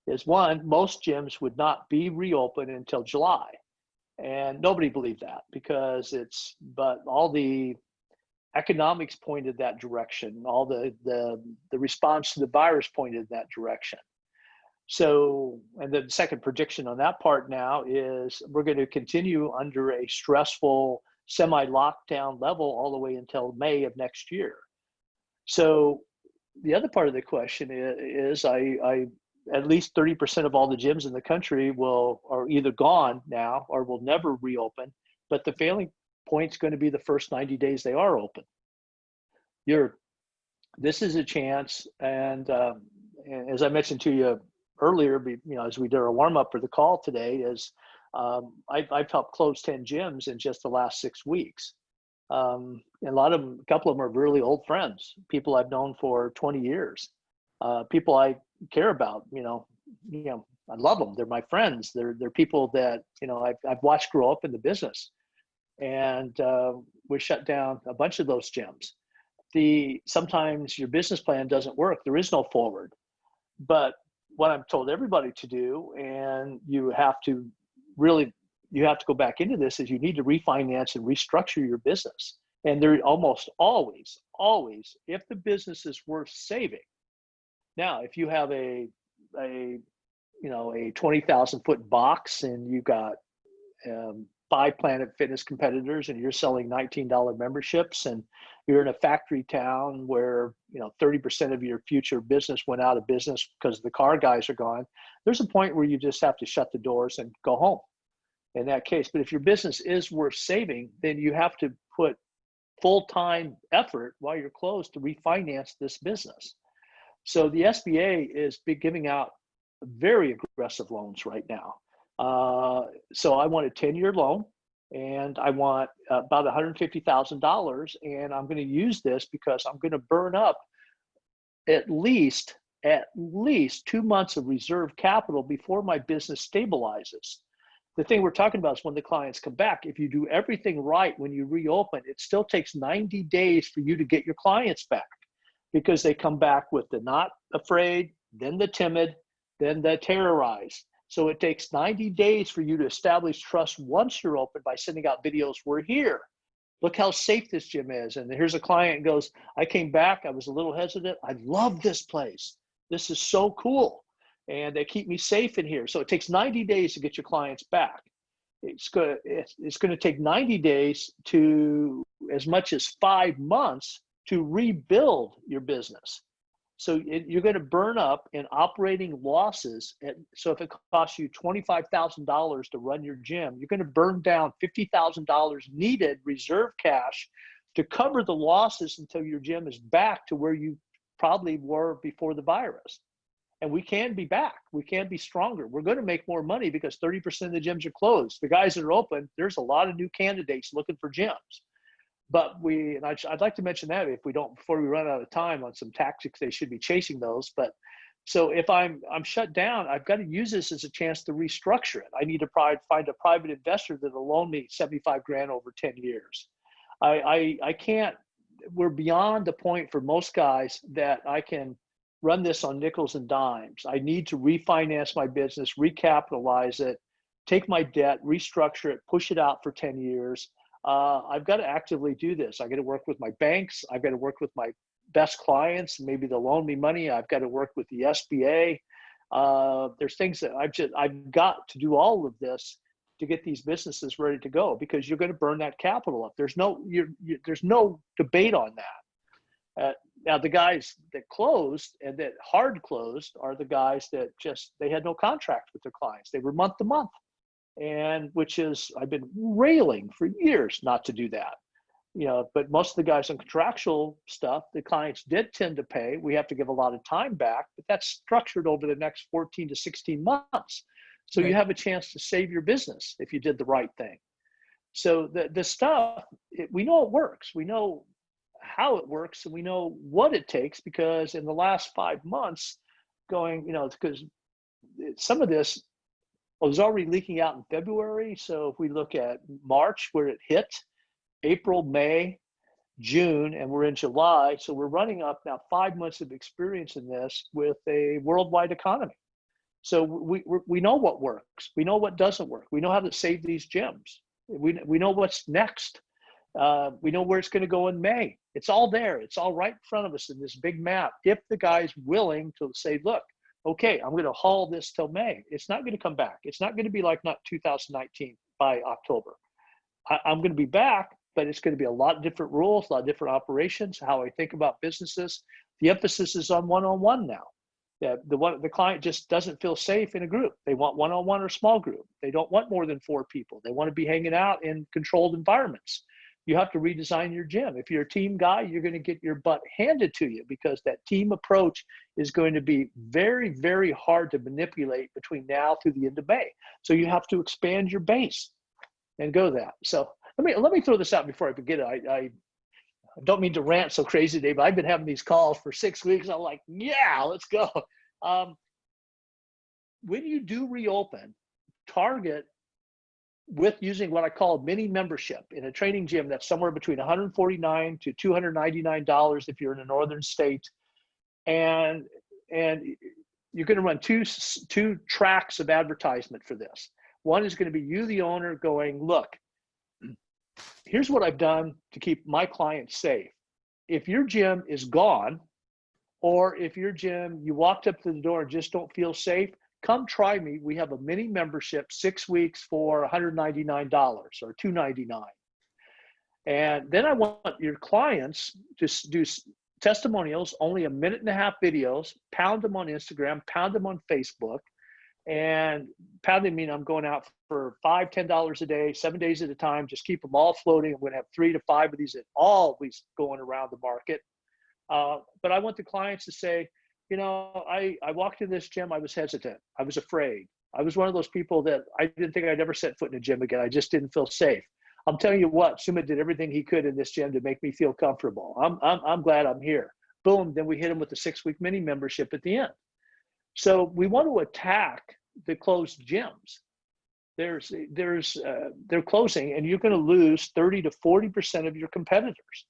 is one, most gyms would not be reopened until July. And nobody believed that but all the economics pointed that direction. All the response to the virus pointed that direction. So, and the second prediction on that part now is we're going to continue under a stressful semi-lockdown level all the way until May of next year. So the other part of the question is I at least 30% of all the gyms in the country are either gone now or will never reopen. But the failing point is going to be the first 90 days they are open. This is a chance, and as I mentioned to you earlier, as we did our warm up for the call today, I've helped close 10 gyms in just the last 6 weeks. And a couple of them are really old friends, people I've known for 20 years, people I care about. I love them. They're my friends. They're people that I've watched grow up in the business, and we shut down a bunch of those gyms. Sometimes your business plan doesn't work. There is no forward. But what I'm told everybody to do, and you have to go back into this, is you need to refinance and restructure your business. And there almost always, if the business is worth saving. Now, if you have a 20,000 foot box and you got 5 Planet Fitness competitors and you're selling $19 memberships, and you're in a factory town where 30% of your future business went out of business because the car guys are gone, there's a point where you just have to shut the doors and go home in that case. But if your business is worth saving, then you have to put full-time effort while you're closed to refinance this business. So the SBA is giving out very aggressive loans right now. So I want a 10-year loan, and I want about $150,000, and I'm going to use this because I'm going to burn up at least 2 months of reserve capital before my business stabilizes. The thing we're talking about is when the clients come back. If you do everything right when you reopen, it still takes 90 days for you to get your clients back, because they come back with the not afraid, then the timid, then the terrorized. So it takes 90 days for you to establish trust once you're open by sending out videos. We're here. Look how safe this gym is. And here's a client goes, I came back. I was a little hesitant. I love this place. This is so cool. And they keep me safe in here. So it takes 90 days to get your clients back. It's going to take 90 days to as much as 5 months to rebuild your business. So you're going to burn up in operating losses. So if it costs you $25,000 to run your gym, you're going to burn down $50,000 needed reserve cash to cover the losses until your gym is back to where you probably were before the virus. And we can be back. We can be stronger. We're going to make more money because 30% of the gyms are closed. The guys that are open, there's a lot of new candidates looking for gyms. But I'd like to mention that before we run out of time, on some tactics they should be chasing those. But so if I'm shut down, I've got to use this as a chance to restructure it. I need to find a private investor that'll loan me $75,000 over 10 years. I can't. We're beyond the point for most guys that I can run this on nickels and dimes. I need to refinance my business, recapitalize it, take my debt, restructure it, push it out for 10 years. I've got to actively do this. I've got to work with my banks. I've got to work with my best clients. Maybe they'll loan me money. I've got to work with the SBA. There's things that I've got to do all of this to get these businesses ready to go, because you're going to burn that capital up. There's no debate on that. Now, the guys that closed and that hard closed are the guys that they had no contract with their clients. They were month to month. And I've been railing for years not to do that, but most of the guys on contractual stuff, the clients did tend to pay. We have to give a lot of time back, but that's structured over the next 14 to 16 months. So you have a chance to save your business if you did the right thing. So the stuff, we know it works. We know how it works, and we know what it takes, because in the last 5 months because some of this was already leaking out in February. So if we look at March, where it hit, April, May, June, and we're in July. So we're running up now 5 months of experience in this with a worldwide economy. So we know what works. We know what doesn't work. We know how to save these gyms. We know what's next. We know where it's going to go in May. It's all there. It's all right in front of us in this big map. If the guy's willing to say, look, okay, I'm going to haul this till May. It's not going to come back. It's not going to be like 2019 by October. I'm going to be back, but it's going to be a lot of different rules, a lot of different operations, how I think about businesses. The emphasis is on one-on-one now. The client just doesn't feel safe in a group. They want one-on-one or small group. They don't want more than 4 people. They want to be hanging out in controlled environments. You have to redesign your gym. If you're a team guy, you're going to get your butt handed to you, because that team approach is going to be very, very hard to manipulate between now through the end of May. So you have to expand your base and go that. So let me throw this out before I forget it. I don't mean to rant so crazy, Dave. I've been having these calls for 6 weeks. I'm like, yeah, let's go. When you do reopen, target with using what I call mini membership in a training gym that's somewhere between $149 to $299 if you're in a northern state. And you're going to run two tracks of advertisement for this. One is going to be you, the owner, going, look, here's what I've done to keep my clients safe. If your gym is gone, or if your gym, you walked up to the door and just don't feel safe, come try me. We have a mini membership, 6 weeks for $199 or $299. And then I want your clients to do testimonials, only 1.5 minute videos, pound them on Instagram, pound them on Facebook. And pounding mean I'm going out for $5, $10 a day, 7 days at a time, just keep them all floating. I'm going to have 3 to 5 of these that always going around the market. But I want the clients to say, you know, I walked in this gym, I was hesitant. I was afraid. I was one of those people that I didn't think I'd ever set foot in a gym again. I just didn't feel safe. I'm telling you what, Sumit did everything he could in this gym to make me feel comfortable. I'm glad I'm here. Boom, then we hit him with the 6-week mini membership at the end. So we want to attack the closed gyms. They're closing, and you're going to lose 30 to 40% of your competitors.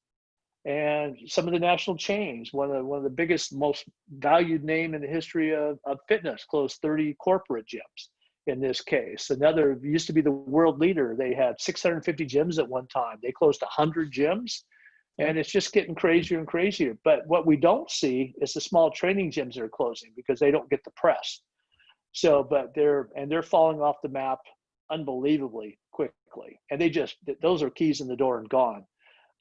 And some of the national chains, one of the biggest, most valued name in the history of fitness, closed 30 corporate gyms in this case. Another used to be the world leader. They had 650 gyms at one time. They closed 100 gyms, and it's just getting crazier and crazier. But what we don't see is the small training gyms that are closing because they don't get the press. So, but they're falling off the map unbelievably quickly. And those are keys in the door and gone.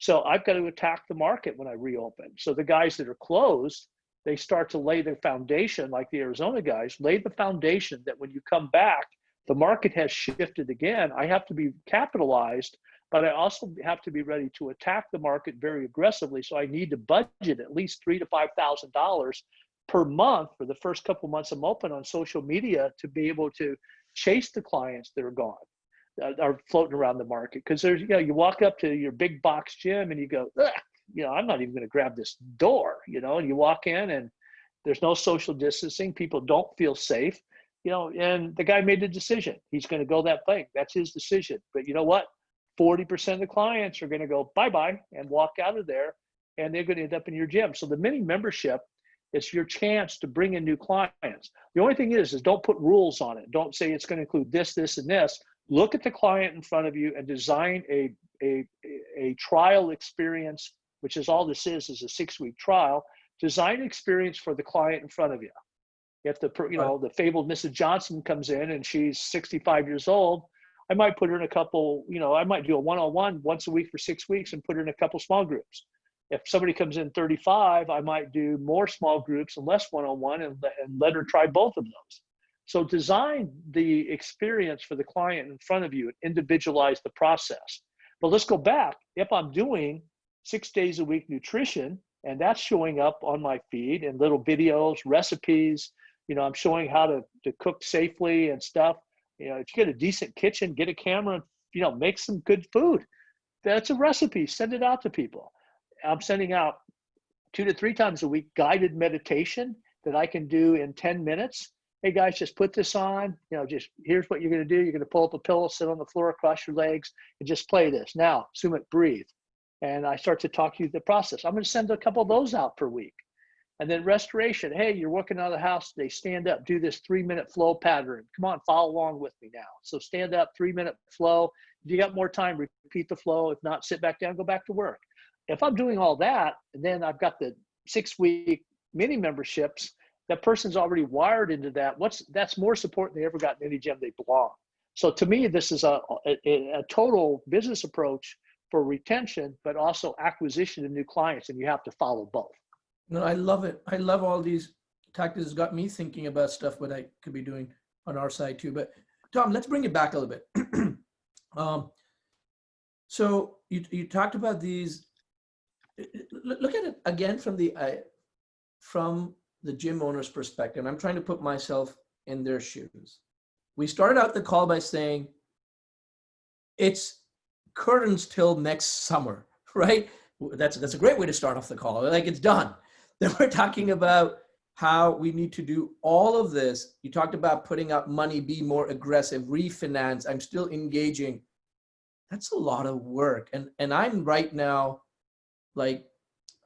So I've got to attack the market when I reopen. So the guys that are closed, they start to lay the foundation, like the Arizona guys, lay the foundation that when you come back, the market has shifted again. I have to be capitalized, but I also have to be ready to attack the market very aggressively. So I need to budget at least $3,000 to $5,000 per month for the first couple months I'm open on social media to be able to chase the clients that are gone, are floating around the market. Because there's, you walk up to your big box gym and you go, I'm not even going to grab this door, and you walk in and there's no social distancing. People don't feel safe, and the guy made the decision. He's going to go that thing. That's his decision. But you know what? 40% of the clients are going to go bye-bye and walk out of there, and they're going to end up in your gym. So the mini membership, it's your chance to bring in new clients. The only thing is don't put rules on it. Don't say it's going to include this, this, and this. Look at the client in front of you and design a trial experience, which is all this is a 6-week trial. Design experience for the client in front of you. If the fabled Mrs. Johnson comes in and she's 65 years old, I might put her in a couple, I might do a one-on-one once a week for 6 weeks and put her in a couple small groups. If somebody comes in 35, I might do more small groups and less one-on-one and let her try both of those. So design the experience for the client in front of you and individualize the process. But let's go back. If I'm doing 6 days a week nutrition, and that's showing up on my feed and little videos, recipes, I'm showing how to cook safely and stuff. If you get a decent kitchen, get a camera, make some good food. That's a recipe. Send it out to people. I'm sending out 2 to 3 times a week guided meditation that I can do in 10 minutes. Hey guys, just put this on, just here's what you're going to do. You're going to pull up a pillow, sit on the floor, cross your legs, and just play this. Now, Sumit, breathe. And I start to talk you through the process. I'm going to send a couple of those out per week. And then restoration. Hey, you're working out of the house today. Stand up, do this 3-minute flow pattern. Come on, follow along with me now. So stand up, 3-minute flow. If you got more time, repeat the flow. If not, sit back down, go back to work. If I'm doing all that, and then I've got the 6-week mini memberships, that person's already wired into that. That's more support than they ever got in any gym they belong. So to me, this is a total business approach for retention, but also acquisition of new clients, and you have to follow both. No, I love it. I love all these tactics. It's got me thinking about stuff what I could be doing on our side too. But Tom, let's bring it back a little bit. So you talked about these. Look at it again from the gym owner's perspective. I'm trying to put myself in their shoes. We started out the call by saying it's curtains till next summer, right? That's a great way to start off the call. Like, it's done. Then we're talking about how we need to do all of this. You talked about putting up money, be more aggressive, refinance. I'm still engaging. That's a lot of work. And I'm right now, like,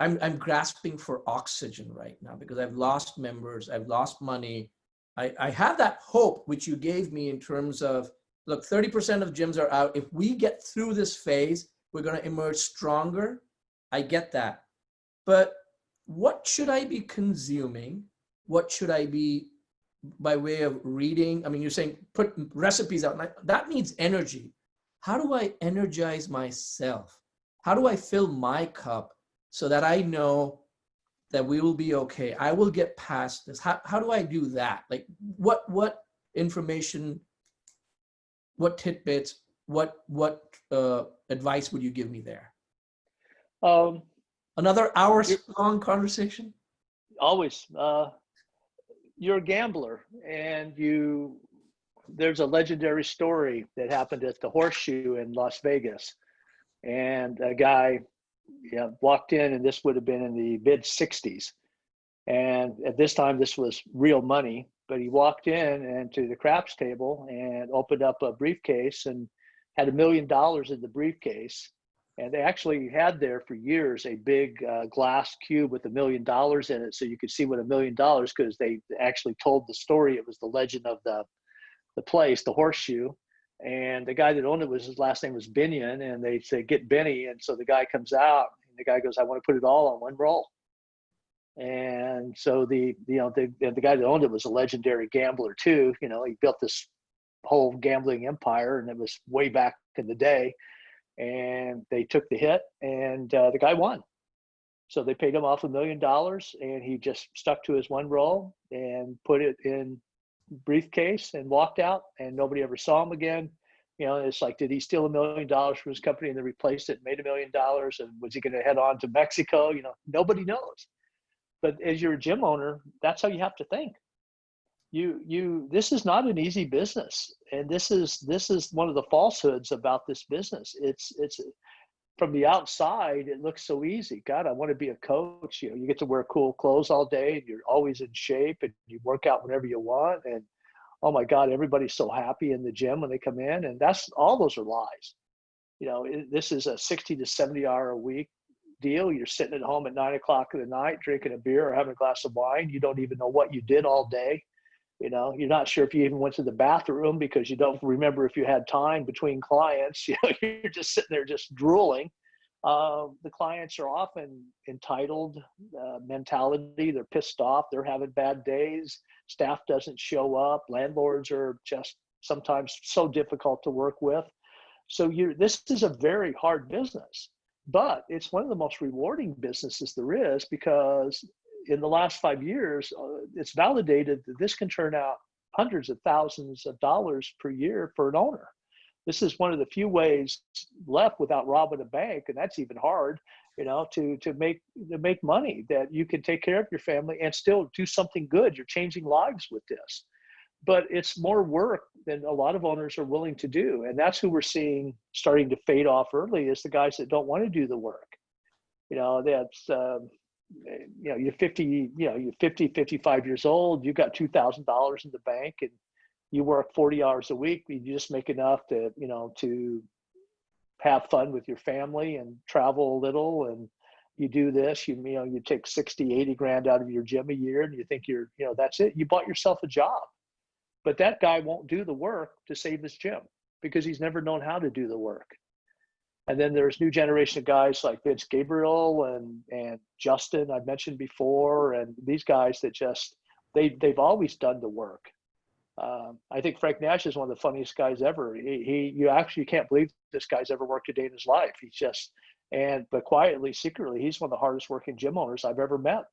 I'm grasping for oxygen right now because I've lost members, I've lost money. I have that hope, which you gave me in terms of, look, 30% of gyms are out. If we get through this phase, we're going to emerge stronger. I get that. But what should I be consuming? What should I be by way of reading? I mean, you're saying put recipes out. That needs energy. How do I energize myself? How do I fill my cup so that I know that we will be okay? I will get past this. How do I do that? Like, what information, what tidbits, what advice would you give me there? Another hour-long conversation? Always. You're a gambler, and there's a legendary story that happened at the Horseshoe in Las Vegas. And a guy walked in, and this would have been in the mid 60s. And at this time, this was real money, but he walked in and to the craps table and opened up a briefcase and had $1 million in the briefcase. And they actually had there for years a big glass cube with $1 million in it, so you could see what $1 million, because they actually told the story. It was the legend of the place, the Horseshoe. And the guy that owned it his last name was Binion, and they said, "Get Benny." And so the guy comes out, and the guy goes, "I want to put it all on one roll." And so the guy that owned it was a legendary gambler too. He built this whole gambling empire, and it was way back in the day. And they took the hit, and the guy won. So they paid him off $1 million, and he just stuck to his one roll and put it in briefcase and walked out, and nobody ever saw him again. It's like, did he steal $1 million from his company and then replaced it and made $1 million? And was he going to head on to Mexico? Nobody knows. But as you're a gym owner, that's how you have to think. This is not an easy business, and this is one of the falsehoods about this business. It's from the outside, it looks so easy. God, I want to be a coach. You get to wear cool clothes all day, and you're always in shape, and you work out whenever you want. And oh my God, everybody's so happy in the gym when they come in, and all those are lies. This is a 60 to 70 hour a week deal. You're sitting at home at 9 o'clock in the night, drinking a beer or having a glass of wine. You don't even know what you did all day. You're not sure if you even went to the bathroom because you don't remember if you had time between clients. You're just sitting there just drooling. The clients are often entitled mentality. They're pissed off. They're having bad days. Staff doesn't show up. Landlords are just sometimes so difficult to work with. So this is a very hard business, but it's one of the most rewarding businesses there is, because in the last 5 years, it's validated that this can turn out hundreds of thousands of dollars per year for an owner. This is one of the few ways left without robbing a bank, and that's even hard, to make money, that you can take care of your family and still do something good. You're changing lives with this, but it's more work than a lot of owners are willing to do, and that's who we're seeing starting to fade off early, is the guys that don't want to do the work. That's you're 50, 55 years old, you've got $2,000 in the bank, and you work 40 hours a week. You just make enough to have fun with your family and travel a little. And you do this, you take 60, 80 grand out of your gym a year, and you think that's it. You bought yourself a job. But that guy won't do the work to save his gym because he's never known how to do the work. And then there's new generation of guys like Vince Gabriel and Justin, I've mentioned before, and these guys that just, they've always done the work. I think Frank Nash is one of the funniest guys ever. You actually can't believe this guy's ever worked a day in his life. He's just, but quietly, secretly, he's one of the hardest working gym owners I've ever met.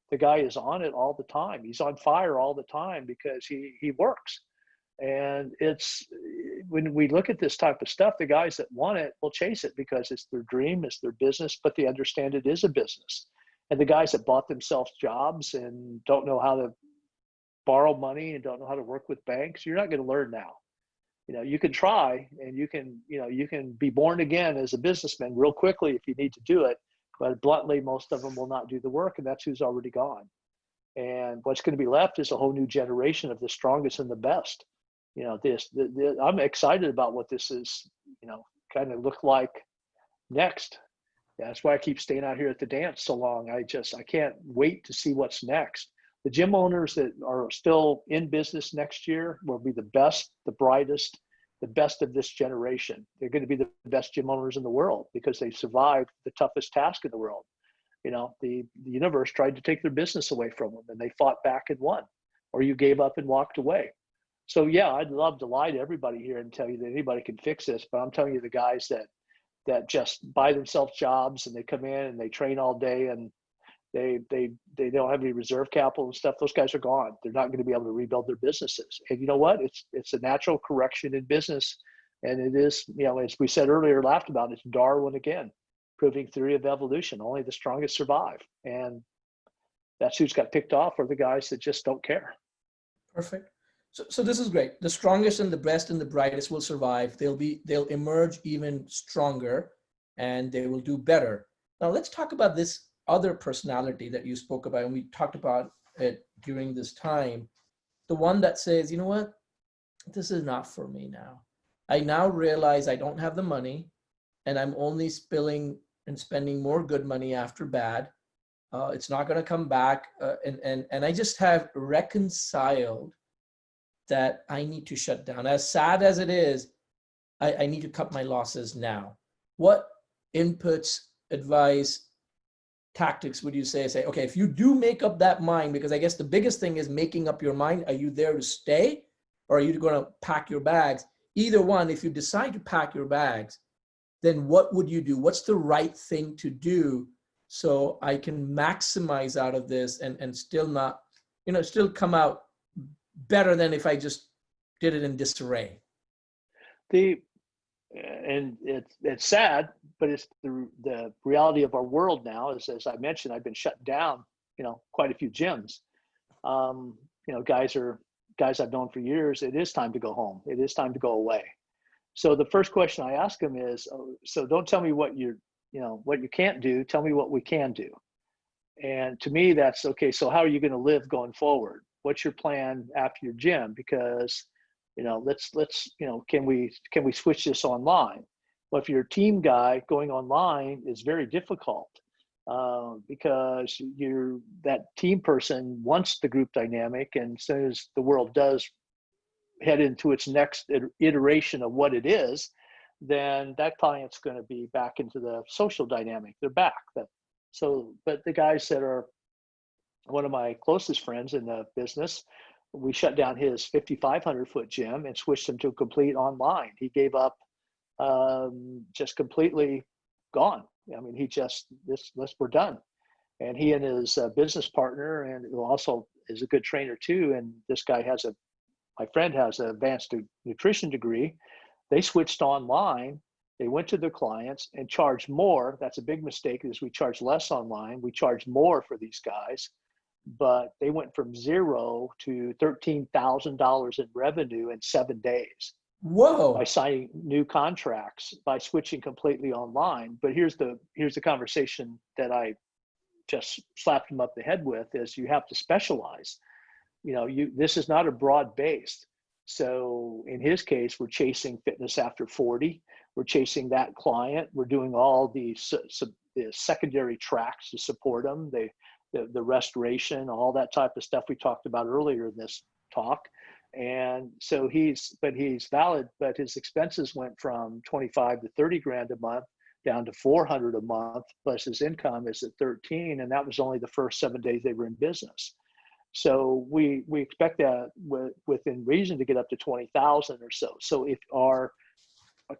The guy is on it all the time. He's on fire all the time because he works. And it's, when we look at this type of stuff, the guys that want it will chase it because it's their dream, it's their business, but they understand it is a business. And the guys that bought themselves jobs and don't know how to borrow money and don't know how to work with banks, you're not going to learn now. You can try, and you can be born again as a businessman real quickly if you need to do it. But bluntly, most of them will not do the work, and that's who's already gone. And what's going to be left is a whole new generation of the strongest and the best. I'm excited about what this is, kind of look like next. That's why I keep staying out here at the dance so long. I can't wait to see what's next. The gym owners that are still in business next year will be the best, the brightest, the best of this generation. They're going to be the best gym owners in the world because they survived the toughest task in the world. The universe tried to take their business away from them, and they fought back and won, or you gave up and walked away. So yeah, I'd love to lie to everybody here and tell you that anybody can fix this, but I'm telling you, the guys that just buy themselves jobs and they come in and they train all day and they don't have any reserve capital and stuff, those guys are gone. They're not going to be able to rebuild their businesses. And you know what? It's a natural correction in business. And it is, as we said earlier, laughed about, it's Darwin again, proving theory of evolution. Only the strongest survive. And that's who's got picked off, are the guys that just don't care. Perfect. So this is great. The strongest and the best and the brightest will survive. They'll emerge even stronger, and they will do better. Now let's talk about this other personality that you spoke about, and we talked about it during this time. The one that says, you know what, this is not for me now. I now realize I don't have the money, and I'm only spilling and spending more good money after bad. It's not going to come back, and I just have reconciled that I need to shut down. As sad as it is, I need to cut my losses now. What inputs, advice, tactics would you say, okay, if you do make up that mind, because I guess the biggest thing is making up your mind, are you there to stay, or are you going to pack your bags? Either one, if you decide to pack your bags, then what would you do? What's the right thing to do so I can maximize out of this and still not, still come out better than if I just did it in disarray? And it's sad, but it's the reality of our world now. Is, as I mentioned, I've been shut down, quite a few gyms. Guys I've known for years. It is time to go home. It is time to go away. So the first question I ask them is, so don't tell me what what you can't do. Tell me what we can do. And to me, that's okay. So how are you going to live going forward? What's your plan after your gym? Because let's can we switch this online? Well, if you're a team guy, going online is very difficult because that team person wants the group dynamic, and as soon as the world does head into its next iteration of what it is, then that client's going to be back into the social dynamic. They're back. But the guys that are one of my closest friends in the business, we shut down his 5,500 foot gym and switched him to complete online. He gave up, just completely gone. I mean, we're done. And he and his business partner, and who also is a good trainer too, and this guy my friend has an advanced nutrition degree. They switched online. They went to their clients and charged more. That's a big mistake, is we charge less online. We charge more for these guys, but they went from zero to $13,000 in revenue in 7 days. Whoa! By signing new contracts, by switching completely online. But here's the conversation that I just slapped him up the head with: is you have to specialize. This is not a broad based. So in his case, we're chasing fitness after 40. We're chasing that client. We're doing all the secondary tracks to support them, the restoration, all that type of stuff we talked about earlier in this talk. And so he's valid, but his expenses went from 25 to 30 grand a month down to 400 a month, plus his income is at 13. And that was only the first 7 days they were in business. So we expect that within reason to get up to 20,000 or so. So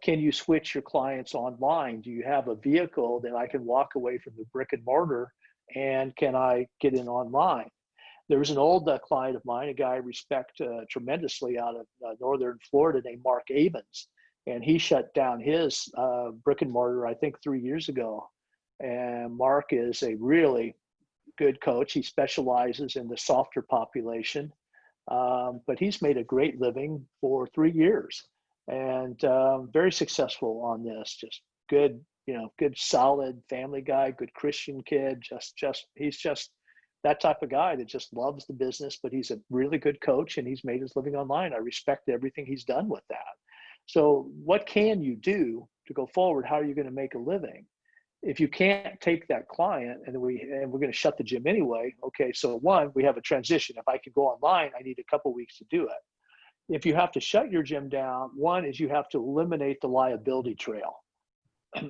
can you switch your clients online? Do you have a vehicle that I can walk away from the brick and mortar, and can I get in online? There was an old client of mine, a guy I respect tremendously out of northern Florida named Mark Avens, and he shut down his brick and mortar, I think 3 years ago. And Mark is a really good coach. He specializes in the softer population, but he's made a great living for 3 years, and very successful on this. Just good, good solid family guy, good Christian kid. He's just that type of guy that just loves the business, but he's a really good coach, and he's made his living online. I respect everything he's done with that. So what can you do to go forward? How are you going to make a living? If you can't take that client and we're going to shut the gym anyway, okay, so one, we have a transition. If I can go online, I need a couple weeks to do it. If you have to shut your gym down, one is you have to eliminate the liability trail.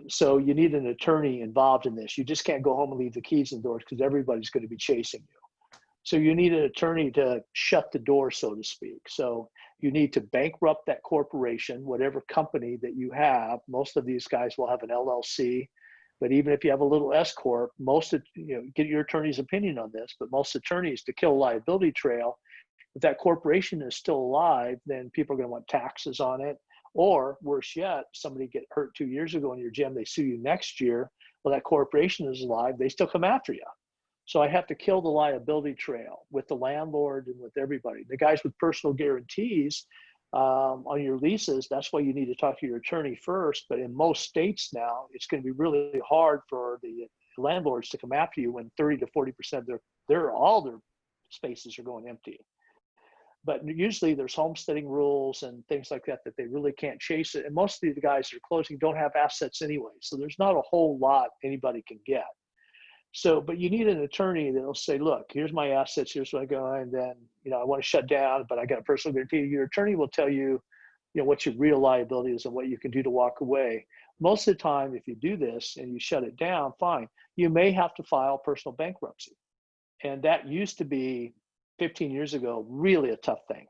So you need an attorney involved in this. You just can't go home and leave the keys indoors because everybody's going to be chasing you. So you need an attorney to shut the door, so to speak. So you need to bankrupt that corporation, whatever company that you have. Most of these guys will have an LLC. But even if you have a little S corp, get your attorney's opinion on this. But most attorneys, to kill a liability trail, if that corporation is still alive, then people are going to want taxes on it. Or worse yet, somebody get hurt 2 years ago in your gym, they sue you next year. Well, that corporation is alive, they still come after you. So I have to kill the liability trail with the landlord and with everybody. The guys with personal guarantees on your leases, that's why you need to talk to your attorney first. But in most states now, it's going to be really hard for the landlords to come after you when 30 to 40% of all their spaces are going empty. But usually there's homesteading rules and things like that they really can't chase it. And most of the guys that are closing don't have assets anyway. So there's not a whole lot anybody can get. So, but you need an attorney that'll say, look, here's my assets, here's what I go, and then, I want to shut down, but I got a personal guarantee. Your attorney will tell you, what your real liability is and what you can do to walk away. Most of the time, if you do this and you shut it down, fine. You may have to file personal bankruptcy. And that used to be 15 years ago, really a tough thing.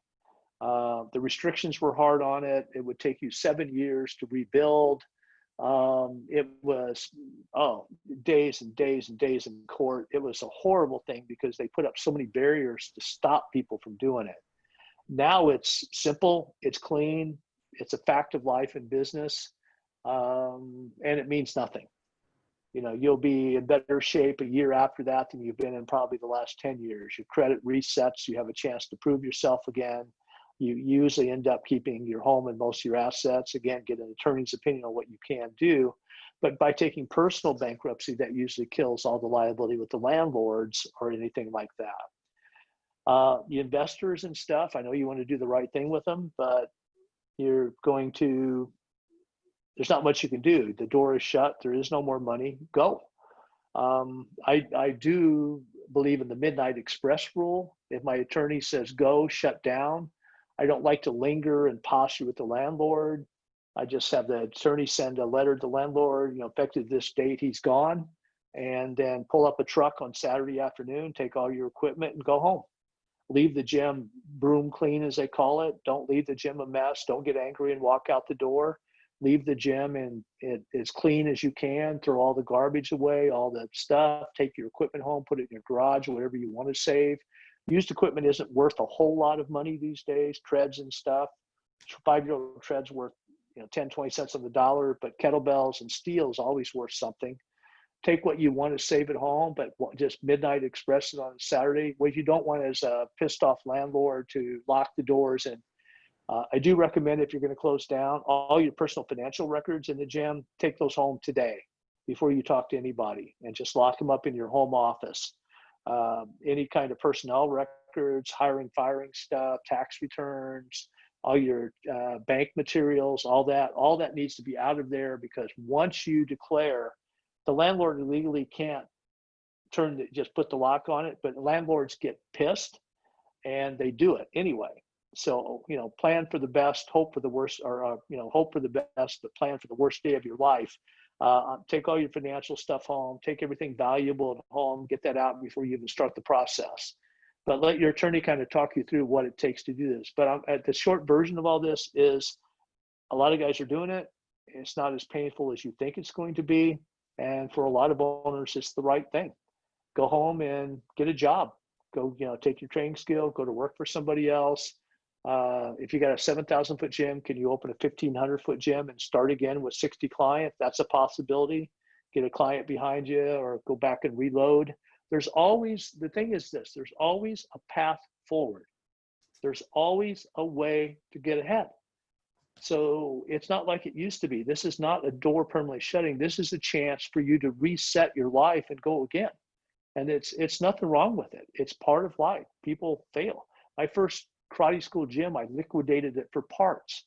The restrictions were hard on it. It would take you 7 years to rebuild. It was, days and days and days in court. It was a horrible thing because they put up so many barriers to stop people from doing it. Now it's simple, it's clean, it's a fact of life in business, and it means nothing. You'll be in better shape a year after that than you've been in probably the last 10 years. Your credit resets, you have a chance to prove yourself again. You usually end up keeping your home and most of your assets. Again, get an attorney's opinion on what you can do. But by taking personal bankruptcy, that usually kills all the liability with the landlords or anything like that. The investors and stuff, I know you want to do the right thing with them, but there's not much you can do. The door is shut. There is no more money. Go. I do believe in the Midnight Express rule. If my attorney says go, shut down, I don't like to linger and posture with the landlord. I just have the attorney send a letter to the landlord, effective this date, he's gone, and then pull up a truck on Saturday afternoon, take all your equipment and go home. Leave the gym broom clean, as they call it. Don't leave the gym a mess. Don't get angry and walk out the door. Leave the gym and as clean as you can. Throw all the garbage away, all that stuff. Take your equipment home, put it in your garage, whatever you want to save. Used equipment isn't worth a whole lot of money these days, treads and stuff. 5-year-old treads worth 10, 20 cents on the dollar, but kettlebells and steel is always worth something. Take what you want to save at home, but just Midnight Express it on Saturday. What you don't want is a pissed off landlord to lock the doors. And I do recommend, if you're going to close down, all your personal financial records in the gym, take those home today before you talk to anybody, and just lock them up in your home office. Any kind of personnel records, hiring, firing stuff, tax returns, all your bank materials, all that needs to be out of there, because once you declare, the landlord legally can't just put the lock on it, but landlords get pissed and they do it anyway. So, plan for the best, hope for the worst, or, hope for the best, but plan for the worst day of your life. Take all your financial stuff home, take everything valuable at home, get that out before you even start the process. But let your attorney kind of talk you through what it takes to do this. But the short version of all this is a lot of guys are doing it. It's not as painful as you think it's going to be. And for a lot of owners, it's the right thing. Go home and get a job. Go, take your training skill, go to work for somebody else. If you got a 7,000 foot gym, can you open a 1,500 foot gym and start again with 60 clients? That's a possibility. Get a client behind you or go back and reload. There's always, the thing is this, there's always a path forward. There's always a way to get ahead. So it's not like it used to be. This is not a door permanently shutting. This is a chance for you to reset your life and go again. And it's nothing wrong with it. It's part of life. People fail. My first karate school gym, I liquidated it for parts.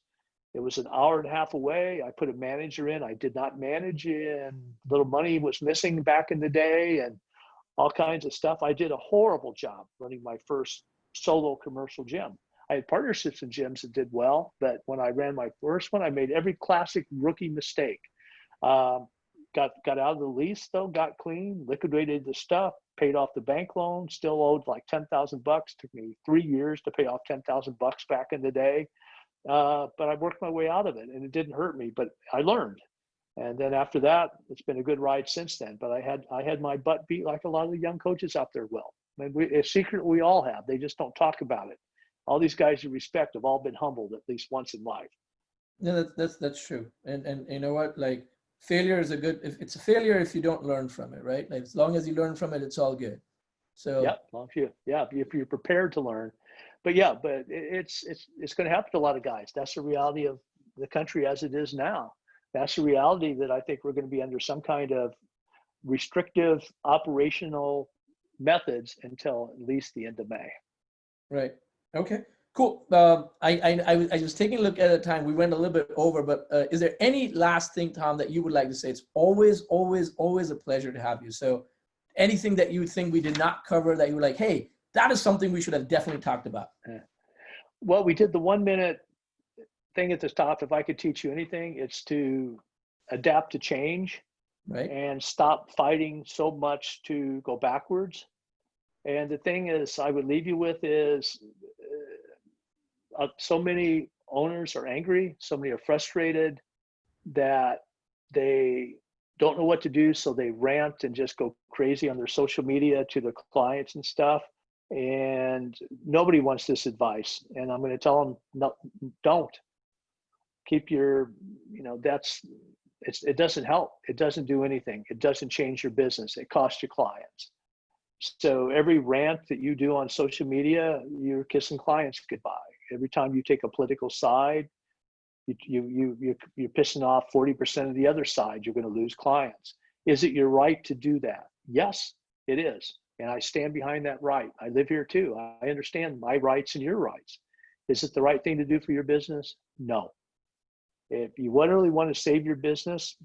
It was an hour and a half away. I put a manager in. I did not manage, and little money was missing back in the day and all kinds of stuff. I did a horrible job running my first solo commercial gym. I had partnerships in gyms that did well, but when I ran my first one, I made every classic rookie mistake. Got out of the lease though, got clean, liquidated the stuff, paid off the bank loan, still owed like $10,000. Took me 3 years to pay off $10,000 back in the day. But I worked my way out of it and it didn't hurt me, but I learned. And then after that, it's been a good ride since then. But I had my butt beat like a lot of the young coaches out there will. I mean, a secret we all have. They just don't talk about it. All these guys you respect have all been humbled at least once in life. Yeah, that's true. And you know what? Like, failure is it's a failure if you don't learn from it, right? Like, as long as you learn from it, it's all good. So yeah, if you're prepared to learn. But yeah, but it's going to happen to a lot of guys. That's the reality of the country as it is now. That's the reality that I think we're going to be under some kind of restrictive operational methods until at least the end of May. Right. Okay. Cool. I was taking a look at the time. We went a little bit over, but is there any last thing, Tom, that you would like to say? It's always a pleasure to have you. So anything that you think we did not cover that you were like, hey, that is something we should have definitely talked about? Well, we did the 1 minute thing at the top. If I could teach you anything, it's to adapt to change, right? And stop fighting so much to go backwards. And the thing is, I would leave you with is so many owners are angry, so many are frustrated that they don't know what to do. So they rant and just go crazy on their social media to their clients and stuff. And nobody wants this advice. And I'm going to tell them, no, don't. Keep your, it doesn't help. It doesn't do anything. It doesn't change your business. It costs you clients. So every rant that you do on social media, you're kissing clients goodbye. Every time you take a political side, you're pissing off 40% of the other side. You're going to lose clients. Is it your right to do that? Yes, it is. And I stand behind that right. I live here too. I understand my rights and your rights. Is it the right thing to do for your business? No. If you really want to save your business,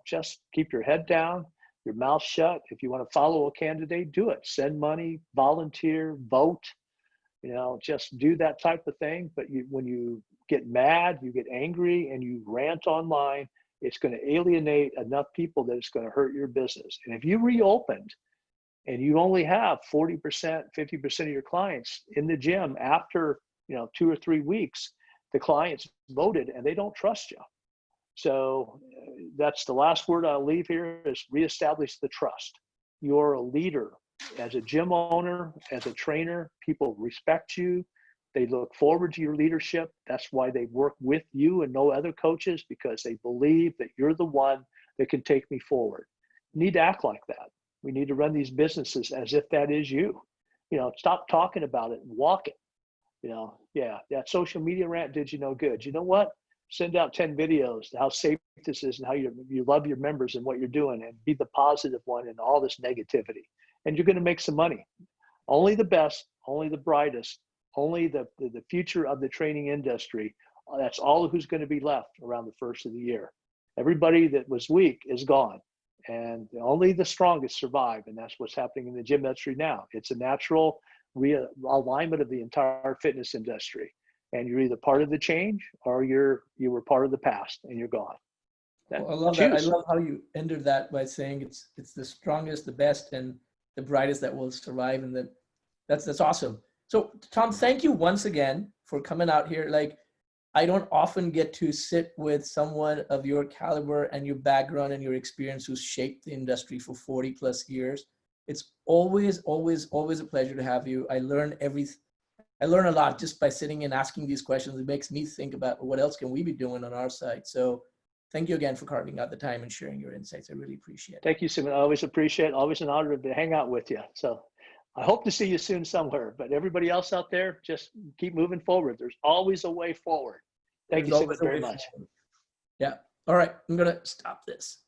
just keep your head down, your mouth shut. If you want to follow a candidate, do it. Send money, volunteer, vote, just do that type of thing. But when you get mad, you get angry, and you rant online, it's going to alienate enough people that it's going to hurt your business. And if you reopened and you only have 40%, 50% of your clients in the gym after 2 or 3 weeks, the clients voted and they don't trust you. So that's the last word I'll leave here is reestablish the trust. You're a leader. As a gym owner, as a trainer, people respect you. They look forward to your leadership. That's why they work with you and no other coaches, because they believe that you're the one that can take me forward. You need to act like that. We need to run these businesses as if that is you. Stop talking about it and walk it. That social media rant did you no good. You know what? Send out 10 videos how safe this is and how you love your members and what you're doing, and be the positive one in all this negativity. And you're going to make some money. Only the best, only the brightest, only the future of the training industry. That's all who's going to be left around the first of the year. Everybody that was weak is gone. And only the strongest survive. And that's what's happening in the gym industry now. It's a natural realignment of the entire fitness industry. And you're either part of the change or you were part of the past and you're gone. Well, I love that. I love how you ended that by saying it's the strongest, the best, and the brightest that will survive. And That's awesome. So Tom, thank you once again for coming out here. Like, I don't often get to sit with someone of your caliber and your background and your experience who's shaped the industry for 40 plus years. It's always, always, always a pleasure to have you. I learn a lot just by sitting and asking these questions. It makes me think about what else can we be doing on our side. So thank you again for carving out the time and sharing your insights. I really appreciate it. Thank you, Simon. I always appreciate it. Always an honor to hang out with you. So I hope to see you soon somewhere. But everybody else out there, just keep moving forward. There's always a way forward. Thank you, Simon, very much. Yeah. All right. I'm going to stop this.